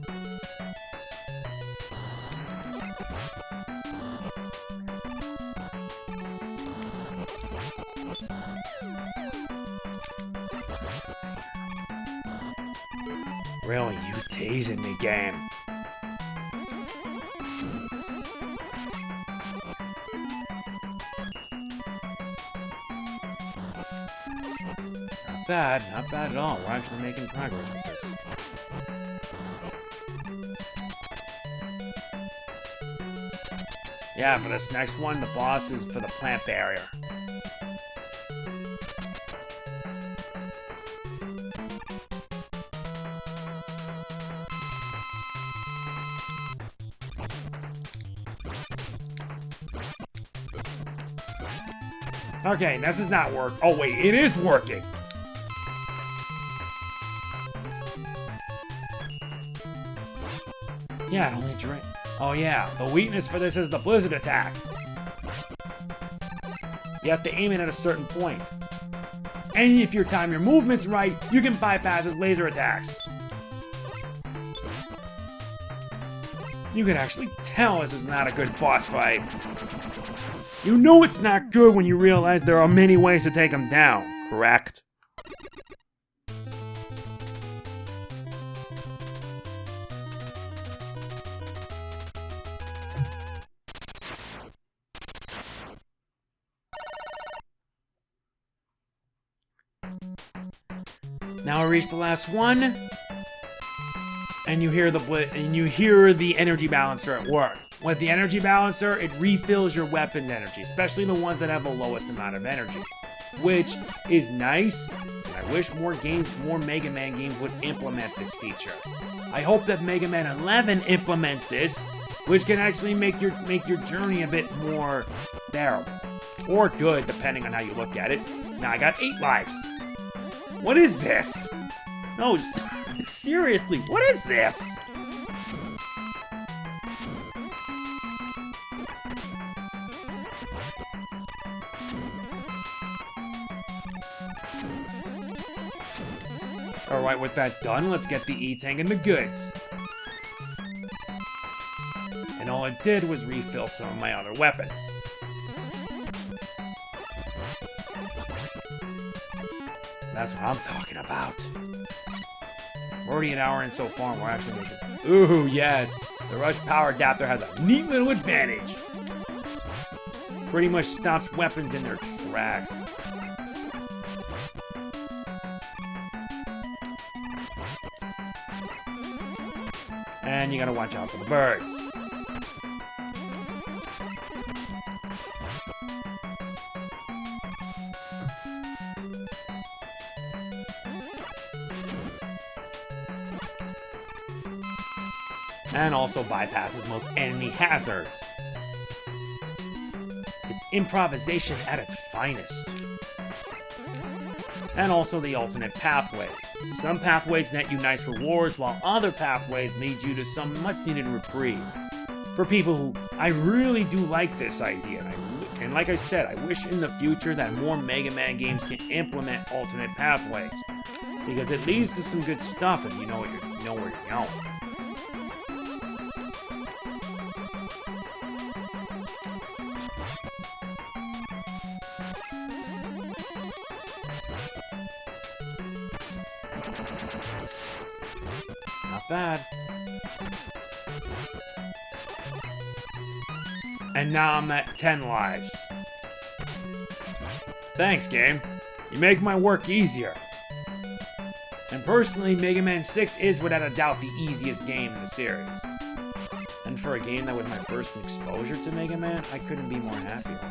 Really, you teasing me, game. Not bad at all. We're actually making progress with this. Yeah, for this next one, the boss is for the plant barrier. Okay, this is not work. Oh wait, it is working. Yeah, it only drain. Oh yeah, the weakness for this is the blizzard attack. You have to aim it at a certain point. And if you time your movements right, you can bypass his laser attacks. You can actually tell this is not a good boss fight. You know it's not good when you realize there are many ways to take him down, correct? Now we reach the last one, and you hear the energy balancer at work. With the energy balancer, it refills your weapon energy, especially the ones that have the lowest amount of energy, which is nice. And I wish more Mega Man games would implement this feature. I hope that Mega Man 11 implements this, which can actually make your journey a bit more bearable, or good, depending on how you look at it. Now I got 8 lives. What is this? No, seriously, what is this? Alright, with that done, let's get the E-Tank and the goods. And all it did was refill some of my other weapons. That's what I'm talking about. We're already an hour in so far, and we're actually making... Ooh, yes! The Rush Power Adapter has a neat little advantage. Pretty much stops weapons in their tracks. And you gotta watch out for the birds. And also bypasses most enemy hazards. It's improvisation at its finest. And also the alternate pathways. Some pathways net you nice rewards, while other pathways lead you to some much-needed reprieve. For people who... I really do like this idea. And like I said, I wish in the future that more Mega Man games can implement alternate pathways. Because it leads to some good stuff if you know where you're going. Not bad. And now I'm at 10 lives. Thanks, game. You make my work easier. And personally, Mega Man 6 is without a doubt the easiest game in the series. And for a game that was my first exposure to Mega Man, I couldn't be more happy with it.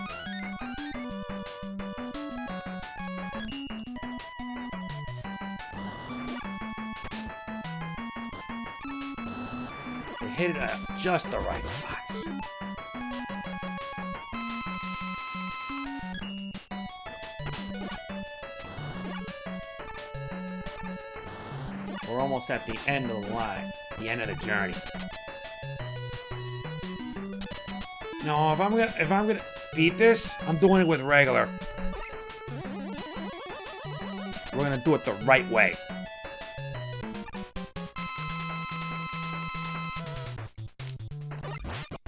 Hit it at just the right spots. We're almost at the end of the line, the end of the journey. No, if I'm gonna beat this, I'm doing it with regular. We're gonna do it the right way.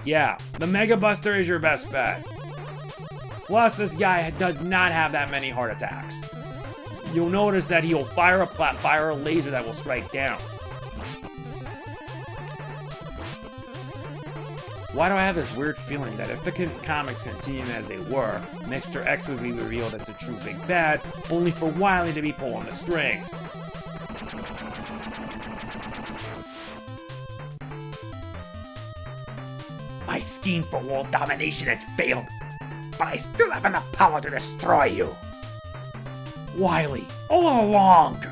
Yeah, the Mega Buster is your best bet. Plus, this guy does not have that many heart attacks. You'll notice that he'll fire a laser that will strike down. Why do I have this weird feeling that if the comics continue as they were, Mr. X would be revealed as the true big bad, only for Wily to be pulling the strings? My scheme for world domination has failed, but I still have enough power to destroy you. Wily, all along.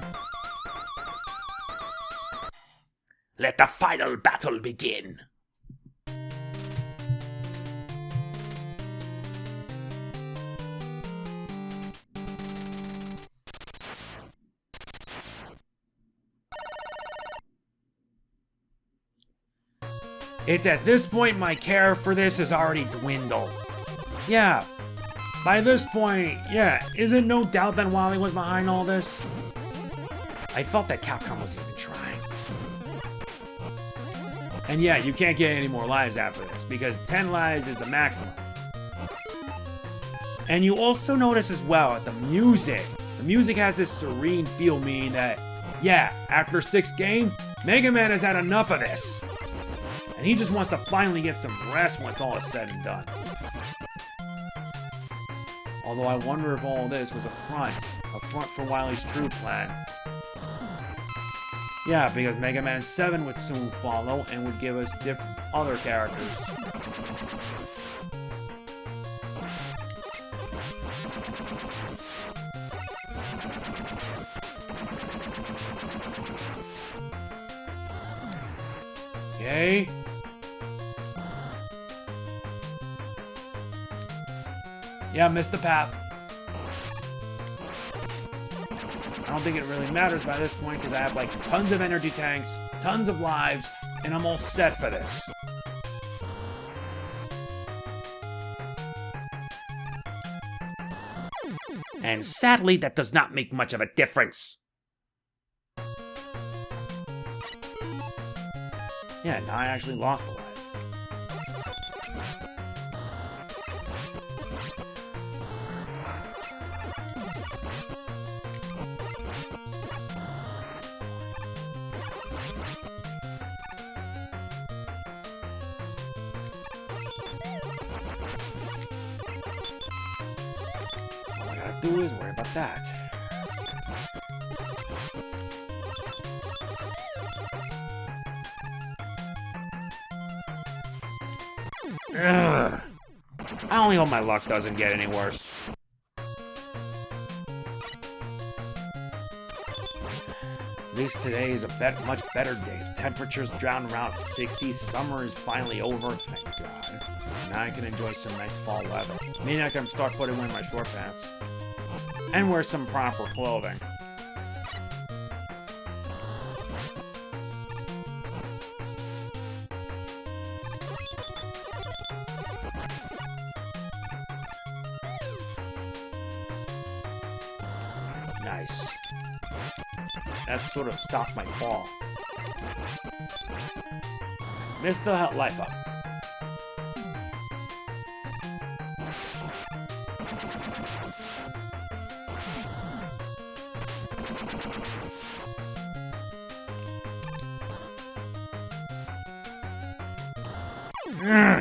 Let the final battle begin. It's at this point my care for this has already dwindled. Yeah, by this point, yeah, is it no doubt that Wily was behind all this? I felt that Capcom wasn't even trying. And yeah, you can't get any more lives after this, because 10 lives is the maximum. And you also notice as well that the music has this serene feel, meaning that, yeah, after 6th game, Mega Man has had enough of this. And he just wants to finally get some rest once all is said and done. Although I wonder if all this was a front for Wily's true plan. Yeah, because Mega Man 7 would soon follow and would give us different other characters. Okay. Yeah, missed the path. I don't think it really matters by this point because I have like tons of energy tanks, tons of lives, and I'm all set for this. And sadly, that does not make much of a difference. Yeah, now I actually lost a life. All I gotta do is worry about that. Ugh. I only hope my luck doesn't get any worse. At least today is a much better day. The temperatures down around 60. Summer is finally over, thank God. Now I can enjoy some nice fall weather. Maybe I can start putting away my short pants. And wear some proper clothing. Nice. That sort of stopped my fall. Missed the life up.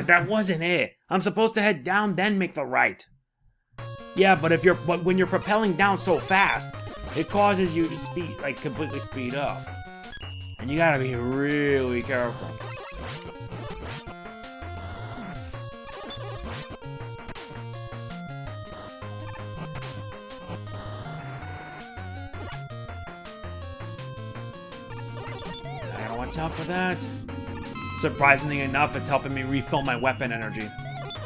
That wasn't it. I'm supposed to head down, then make the right. Yeah, but when you're propelling down so fast, it causes you to completely speed up. And you gotta be really careful. I gotta watch out for that. Surprisingly enough, it's helping me refill my weapon energy.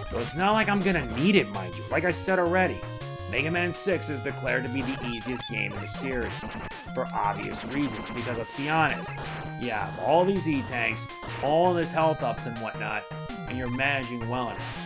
So it's not like I'm gonna need it, mind you. Like I said already, Mega Man 6 is declared to be the easiest game in the series. For obvious reasons, because let's be honest, you have all these E-tanks, all this health ups and whatnot, and you're managing well enough.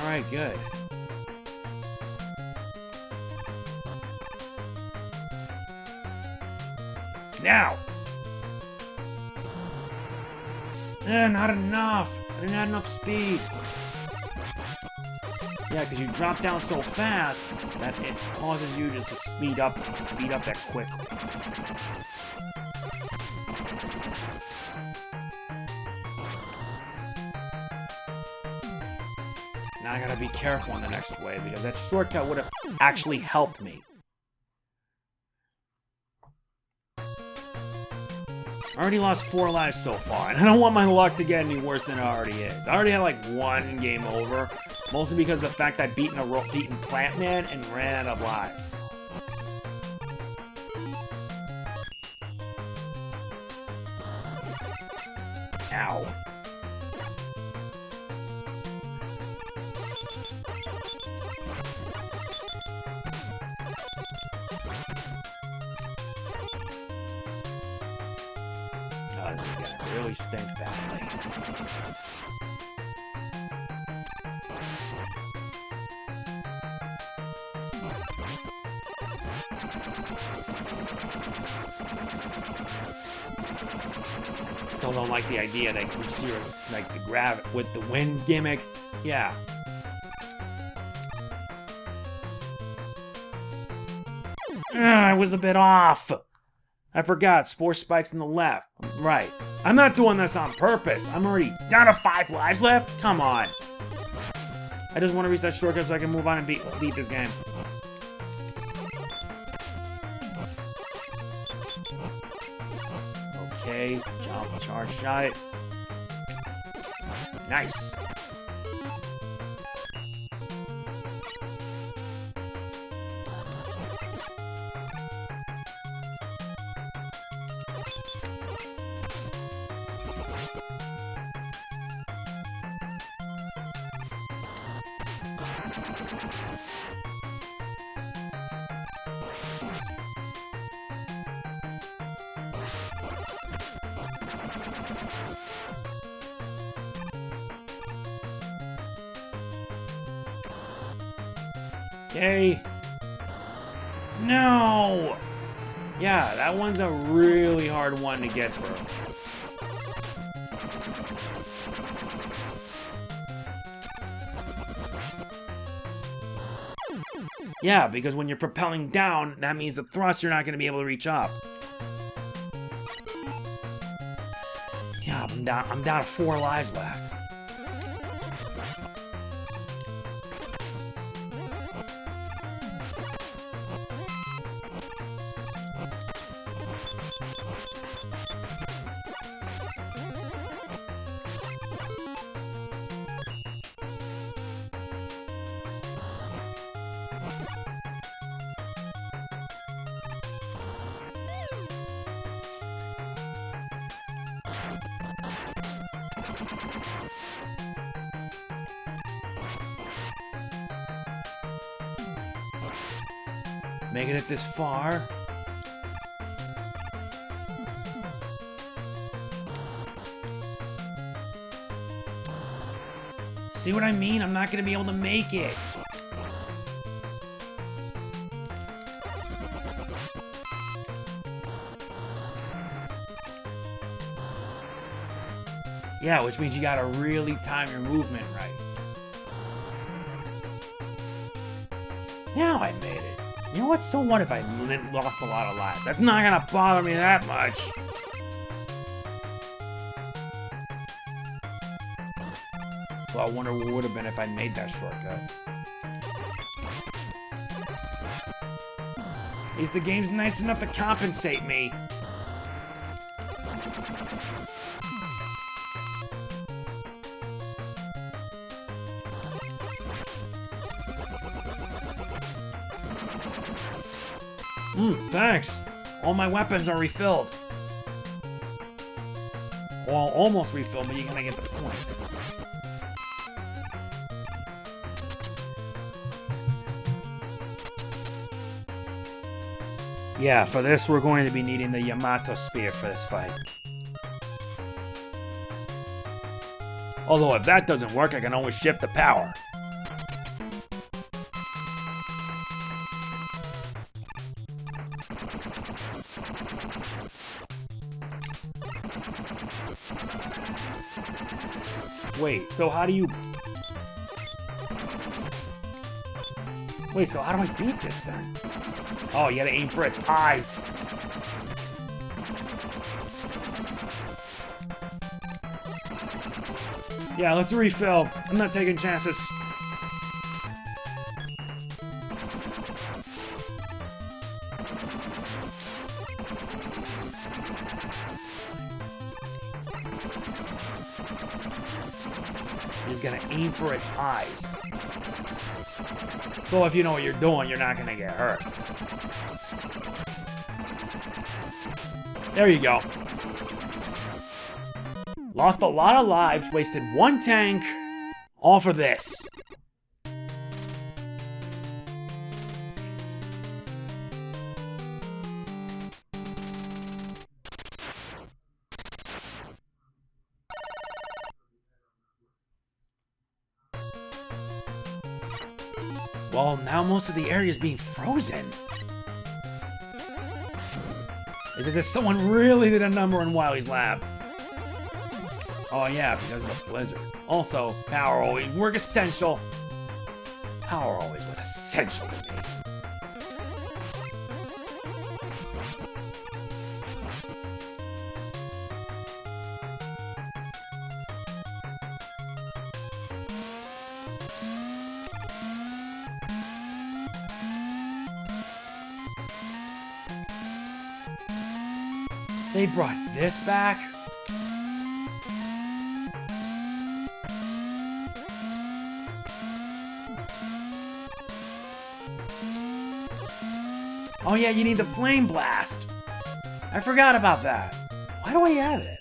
Alright, good. Now! Not enough! I didn't have enough speed. Yeah, because you drop down so fast that it causes you just to speed up that quickly. Now I gotta be careful on the next wave because that shortcut would have actually helped me. I already lost 4 lives so far, and I don't want my luck to get any worse than it already is. I already had like 1 game over, mostly because of the fact I'd beaten Plant Man and ran out of lives. Ow. Oh, this is gonna really stink badly. Still don't like the idea that you see her, like the grab with the wind gimmick. Yeah. I was a bit off. I forgot, spore spikes on the left. Right. I'm not doing this on purpose. I'm already down to 5 lives left? Come on. I just want to reset shortcut so I can move on and beat this game. Okay, jump, charge, shot. Nice. Okay. No! Yeah, that one's a really hard one to get through. Yeah, because when you're propelling down, that means the thrust you're not going to be able to reach up. Yeah, I'm down to 4 lives left. Making it this far. See what I mean? I'm not gonna be able to make it. Yeah, which means you gotta really time your movement right. Now I made it. You know what? So what if I lost a lot of lives? That's not gonna bother me that much. Well, I wonder what would have been if I made that shortcut. At least the game's nice enough to compensate me. Thanks. All my weapons are refilled. Well, almost refilled, but you're gonna get the point. Yeah, for this, we're going to be needing the Yamato Spear for this fight. Although, if that doesn't work, I can always shift the power. Wait, so how do you... Wait, so how do I beat this thing? Oh, you gotta aim for its eyes. Yeah, let's refill. I'm not taking chances. He's gonna aim for its eyes. So if you know what you're doing, you're not gonna get hurt. There you go. Lost a lot of lives, wasted 1 tank, all for this. Well, now most of the area is being frozen. Is as if someone really did a number in Wiley's lab. Oh yeah, because of the blizzard. Also, power always work essential. Power always was essential to me. They brought this back? Oh yeah, you need the flame blast. I forgot about that. Why do I have it?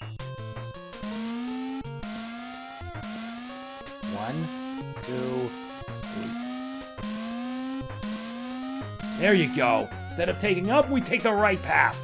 1, 2, 3. There you go. Instead of taking up, we take the right path.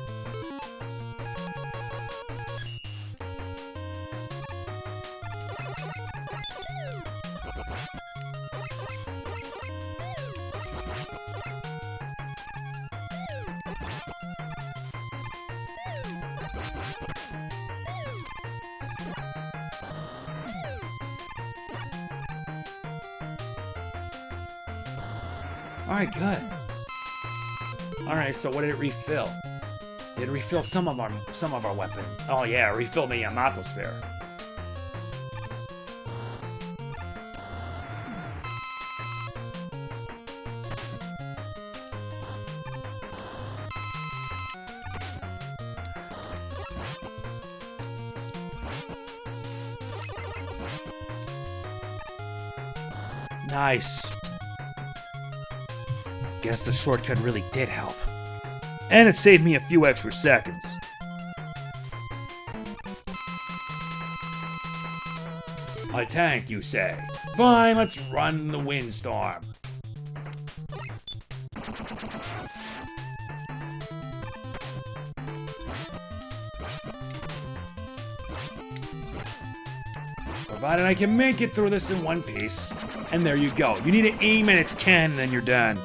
Alright, good. Alright, so what did it refill? Did it refill some of our weapon? Oh yeah, it refilled the Yamato spare. Nice. Guess the shortcut really did help. And it saved me a few extra seconds. A tank, you say? Fine, let's run the windstorm. Provided I can make it through this in one piece. And there you go. You need to aim and it's cannon and you're done.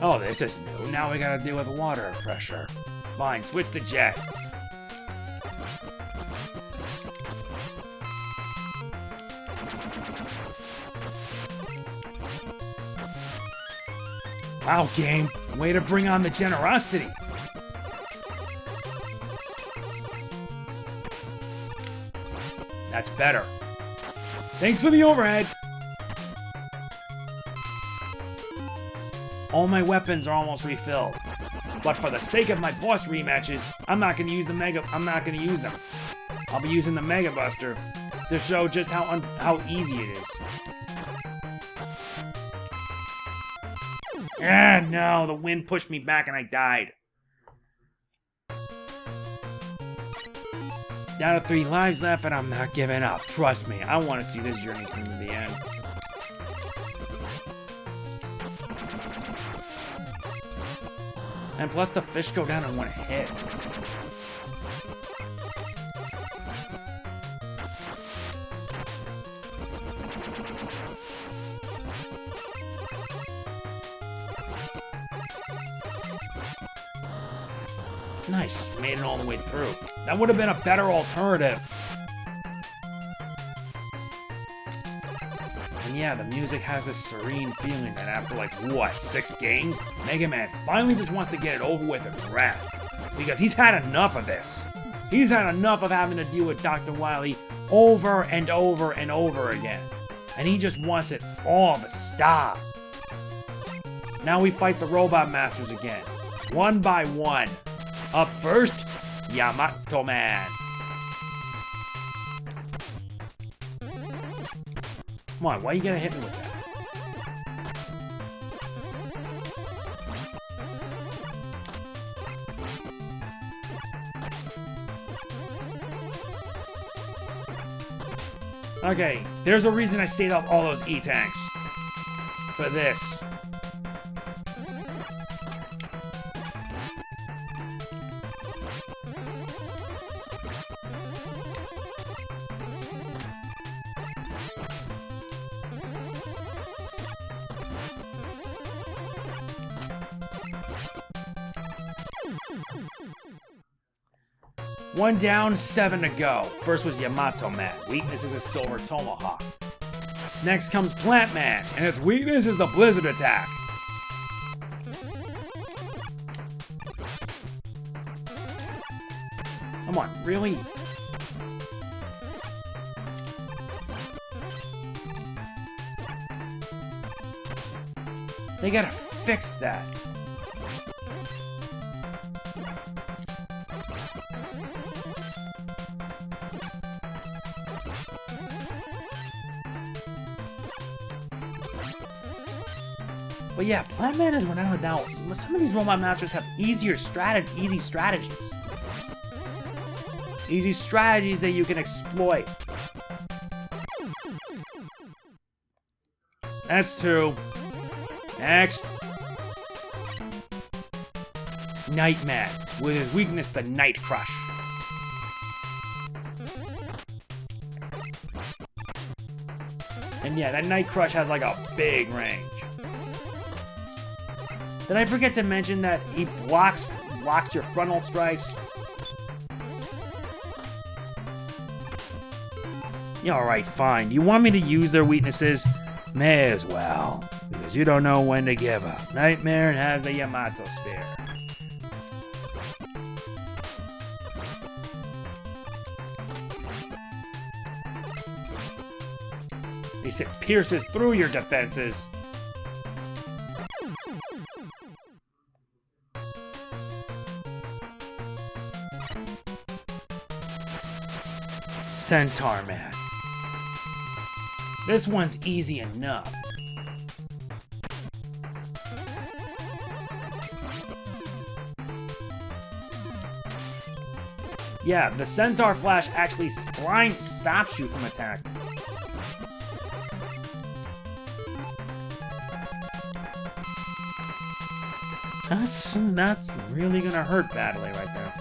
Oh, this is new. Now we gotta deal with water pressure. Fine, switch the jet. Wow, game. Way to bring on the generosity. That's better. Thanks for the overhead. All my weapons are almost refilled. But for the sake of my boss rematches, I'm not gonna use them. I'll be using the Mega Buster to show just how easy it is. Ah, no, the wind pushed me back and I died. Down to 3 lives left and I'm not giving up. Trust me, I want to see this journey through to the end. And plus the fish go down in one hit. Nice, made it all the way through. That would have been a better alternative. And yeah, the music has this serene feeling that after like, what, 6 games? Mega Man finally just wants to get it over with and rest. Because he's had enough of this. He's had enough of having to deal with Dr. Wily over and over and over again. And he just wants it all to stop. Now we fight the Robot Masters again. One by one. Up first, Yamato Man. Come on, why you gotta hit me with that? Okay, there's a reason I saved up all those E-tanks. For this. One down, 7 to go. First was Yamato Man. Weakness is a silver tomahawk. Next comes Plant Man, and its weakness is the blizzard attack. Come on, really? They gotta fix that. But yeah, Plant Man is without a doubt. Some of these Robot Masters have easy strategies. Easy strategies that you can exploit. That's 2. Next. Nightman, with his weakness, the Night Crush. And yeah, that Night Crush has like a big range. Did I forget to mention that he blocks your frontal strikes? Yeah, alright, fine. You want me to use their weaknesses? May as well. Because you don't know when to give up. Nightmare has the Yamato Spear. At least it pierces through your defenses. Centaur Man. This one's easy enough. Yeah, the Centaur Flash actually stops you from attacking. That's really gonna hurt badly right there.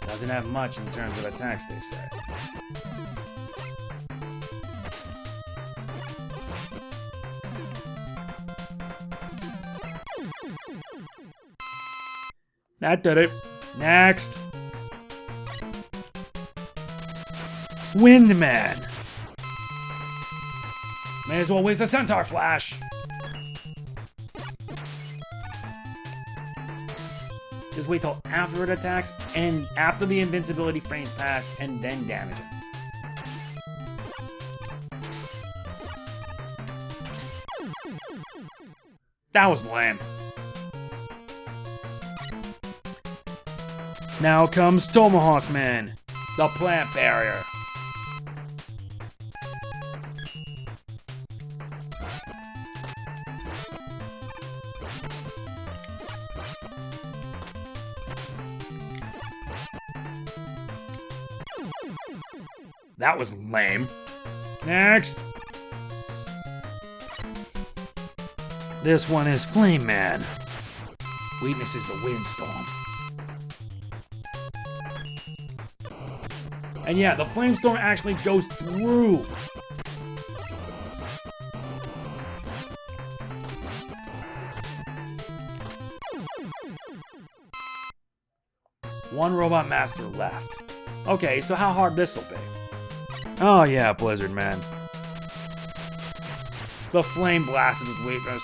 Doesn't have much in terms of attacks, they say. That did it. Next. Windman. May as well waste a Centaur Flash. Just wait till after it attacks, and after the invincibility frames pass, and then damage it. That was lame. Now comes Tomahawk Man, the plant barrier. That was lame. Next. This one is Flame Man. Weakness is the windstorm. And yeah, the flamestorm actually goes through. One Robot Master left. Okay, so how hard this'll be? Oh yeah, Blizzard Man. The Flame Blast is his weakness.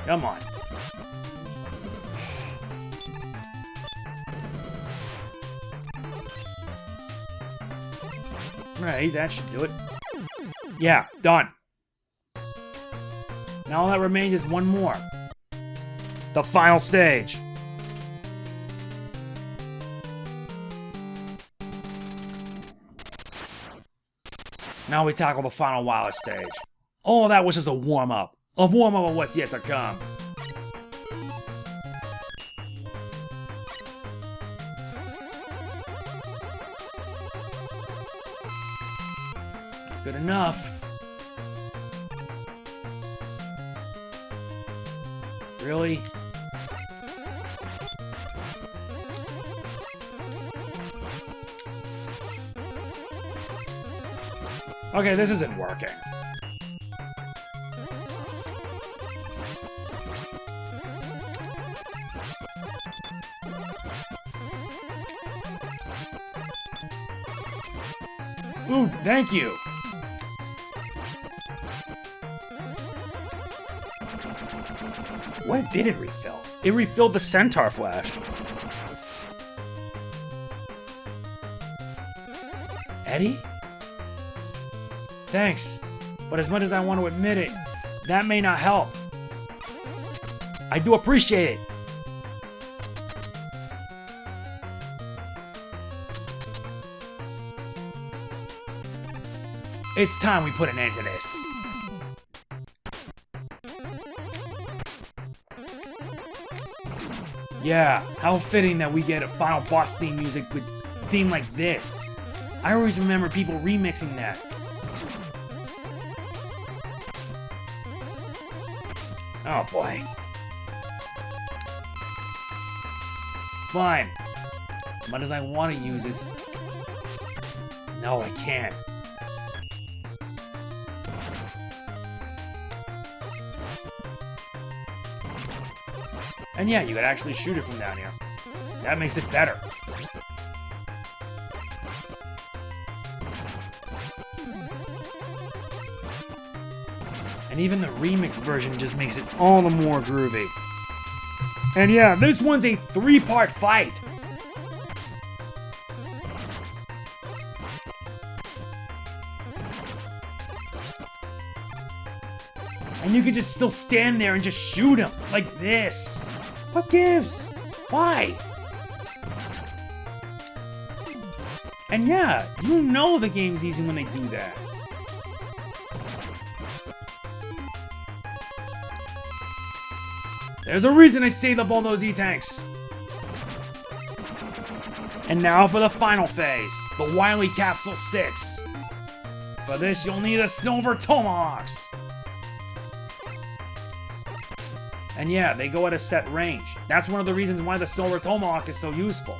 Come on. Right, that should do it. Yeah, done. Now all that remains is one more. The final stage. Now we tackle the final Wily stage. Oh, that was just a warm-up. A warm-up of what's yet to come. That's good enough. Really? Okay, this isn't working. Ooh, thank you. What did it refill? It refilled the Centaur Flash. Eddie? Thanks, but as much as I want to admit it, that may not help. I do appreciate it. It's time we put an end to this. Yeah, how fitting that we get a final boss theme music with a theme like this. I always remember people remixing that. Oh boy. Fine. As much as I want to use this. No, I can't. And yeah, you could actually shoot it from down here. That makes it better. And even the remix version just makes it all the more groovy. And yeah, this one's a 3-part fight. And you can just still stand there and just shoot him like this. What gives? Why? And yeah, you know the game's easy when they do that. There's a reason I saved up all those E-Tanks. And now for the final phase, the Wily Capsule 6. For this, you'll need the Silver Tomahawks. And yeah, they go at a set range. That's one of the reasons why the Silver Tomahawk is so useful.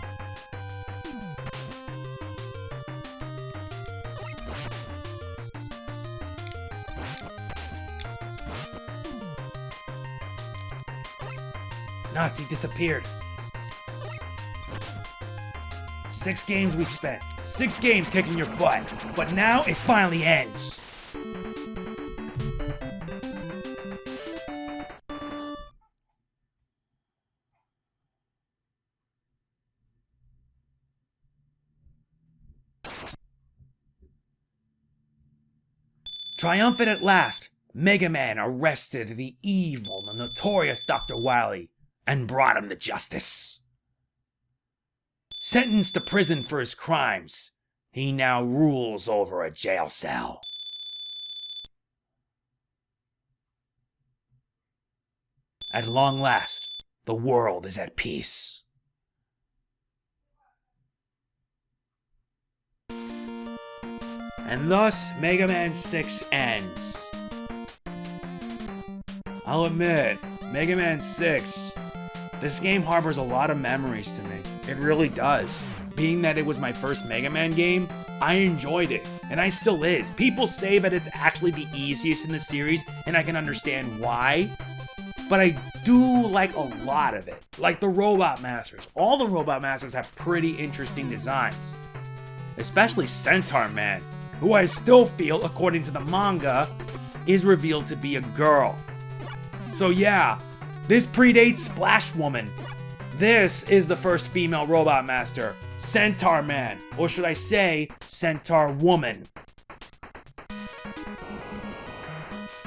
Nazi disappeared. 6 games we spent. 6 games kicking your butt. But now it finally ends. Triumphant at last, Mega Man arrested the evil and notorious Dr. Wily and brought him to justice. Sentenced to prison for his crimes, he now rules over a jail cell. At long last, the world is at peace. And thus, Mega Man 6 ends. I'll admit, Mega Man 6, this game harbors a lot of memories to me. It really does. Being that it was my first Mega Man game, I enjoyed it, and I still is. People say that it's actually the easiest in the series, and I can understand why. But I do like a lot of it. Like the Robot Masters. All the Robot Masters have pretty interesting designs. Especially Centaur Man, who I still feel, according to the manga, is revealed to be a girl. So yeah, this predates Splash Woman. This is the first female robot master, Centaur Man, or should I say, Centaur Woman.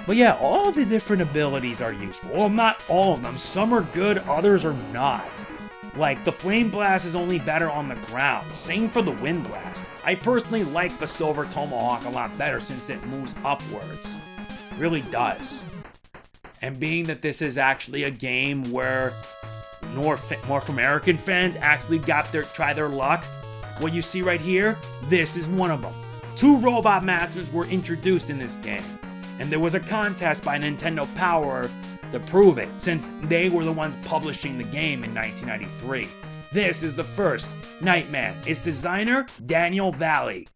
But yeah, all the different abilities are useful. Well, not all of them. Some are good, others are not. Like, the Flame Blast is only better on the ground. Same for the Wind Blast. I personally like the Silver Tomahawk a lot better since it moves upwards. It really does. And being that this is actually a game where North American fans actually try their luck, what you see right here, this is one of them. 2 robot masters were introduced in this game. And there was a contest by Nintendo Power to prove it, since they were the ones publishing the game in 1993. This is the first, Nightman. Its designer, Daniel Valley.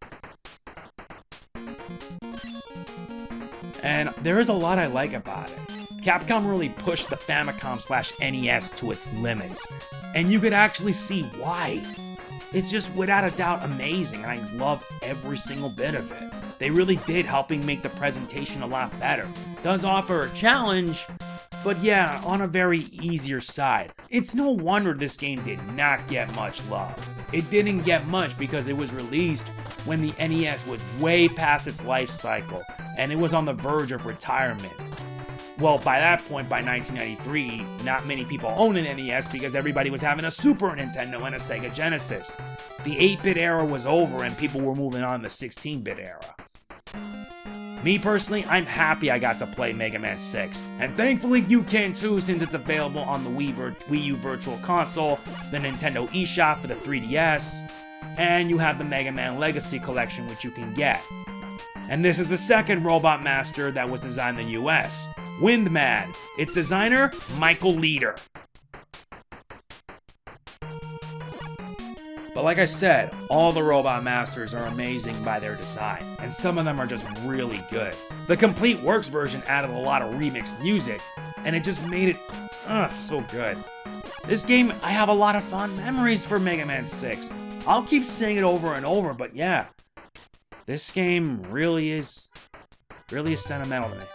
And there is a lot I like about it. Capcom really pushed the Famicom/NES to its limits, and you could actually see why. It's just without a doubt amazing, and I love every single bit of it. They really did, helping make the presentation a lot better. Does offer a challenge, but yeah, on a very easier side. It's no wonder this game did not get much love. It didn't get much because it was released when the NES was way past its life cycle, and it was on the verge of retirement. Well, by that point, by 1993, not many people owned an NES because everybody was having a Super Nintendo and a Sega Genesis. The 8-bit era was over and people were moving on to the 16-bit era. Me personally, I'm happy I got to play Mega Man 6, and thankfully you can too, since it's available on the Wii U Virtual Console, the Nintendo eShop for the 3DS, and you have the Mega Man Legacy Collection which you can get. And this is the second Robot Master that was designed in the US, Windman. Its designer, Michael Leader. But like I said, all the Robot Masters are amazing by their design, and some of them are just really good. The Complete Works version added a lot of remixed music, and it just made it, so good. This game, I have a lot of fond memories for Mega Man 6. I'll keep saying it over and over, but yeah, this game really is sentimental to me.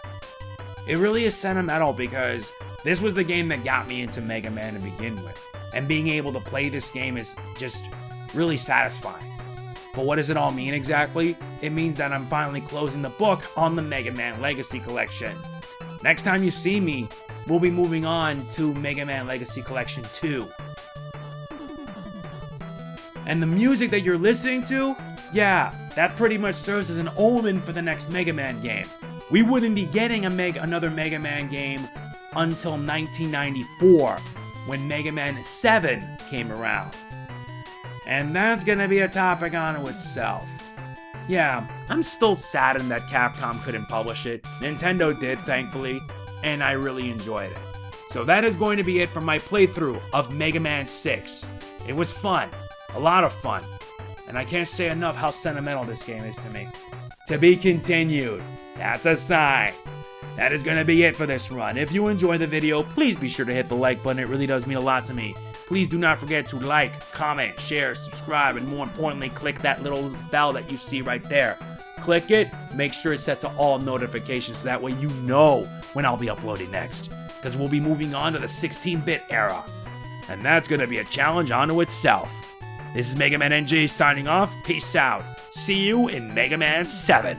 It really is sentimental because this was the game that got me into Mega Man to begin with, and being able to play this game is just really satisfying. But what does it all mean exactly? It means that I'm finally closing the book on the Mega Man Legacy Collection. Next time you see me, we'll be moving on to Mega Man Legacy Collection 2. And the music that you're listening to, yeah, that pretty much serves as an omen for the next Mega Man game. We wouldn't be getting another Mega Man game until 1994, when Mega Man 7 came around. And that's gonna be a topic unto itself. Yeah, I'm still saddened that Capcom couldn't publish it. Nintendo did, thankfully, and I really enjoyed it. So that is going to be it for my playthrough of Mega Man 6. It was fun, a lot of fun, and I can't say enough how sentimental this game is to me. To be continued, that's a sign. That is going to be it for this run. If you enjoyed the video, please be sure to hit the like button. It really does mean a lot to me. Please do not forget to like, comment, share, subscribe, and more importantly, click that little bell that you see right there. Click it, make sure it's set to all notifications so that way you know when I'll be uploading next. Because we'll be moving on to the 16-bit era. And that's going to be a challenge unto itself. This is MegamanNG signing off. Peace out. See you in Mega Man 7.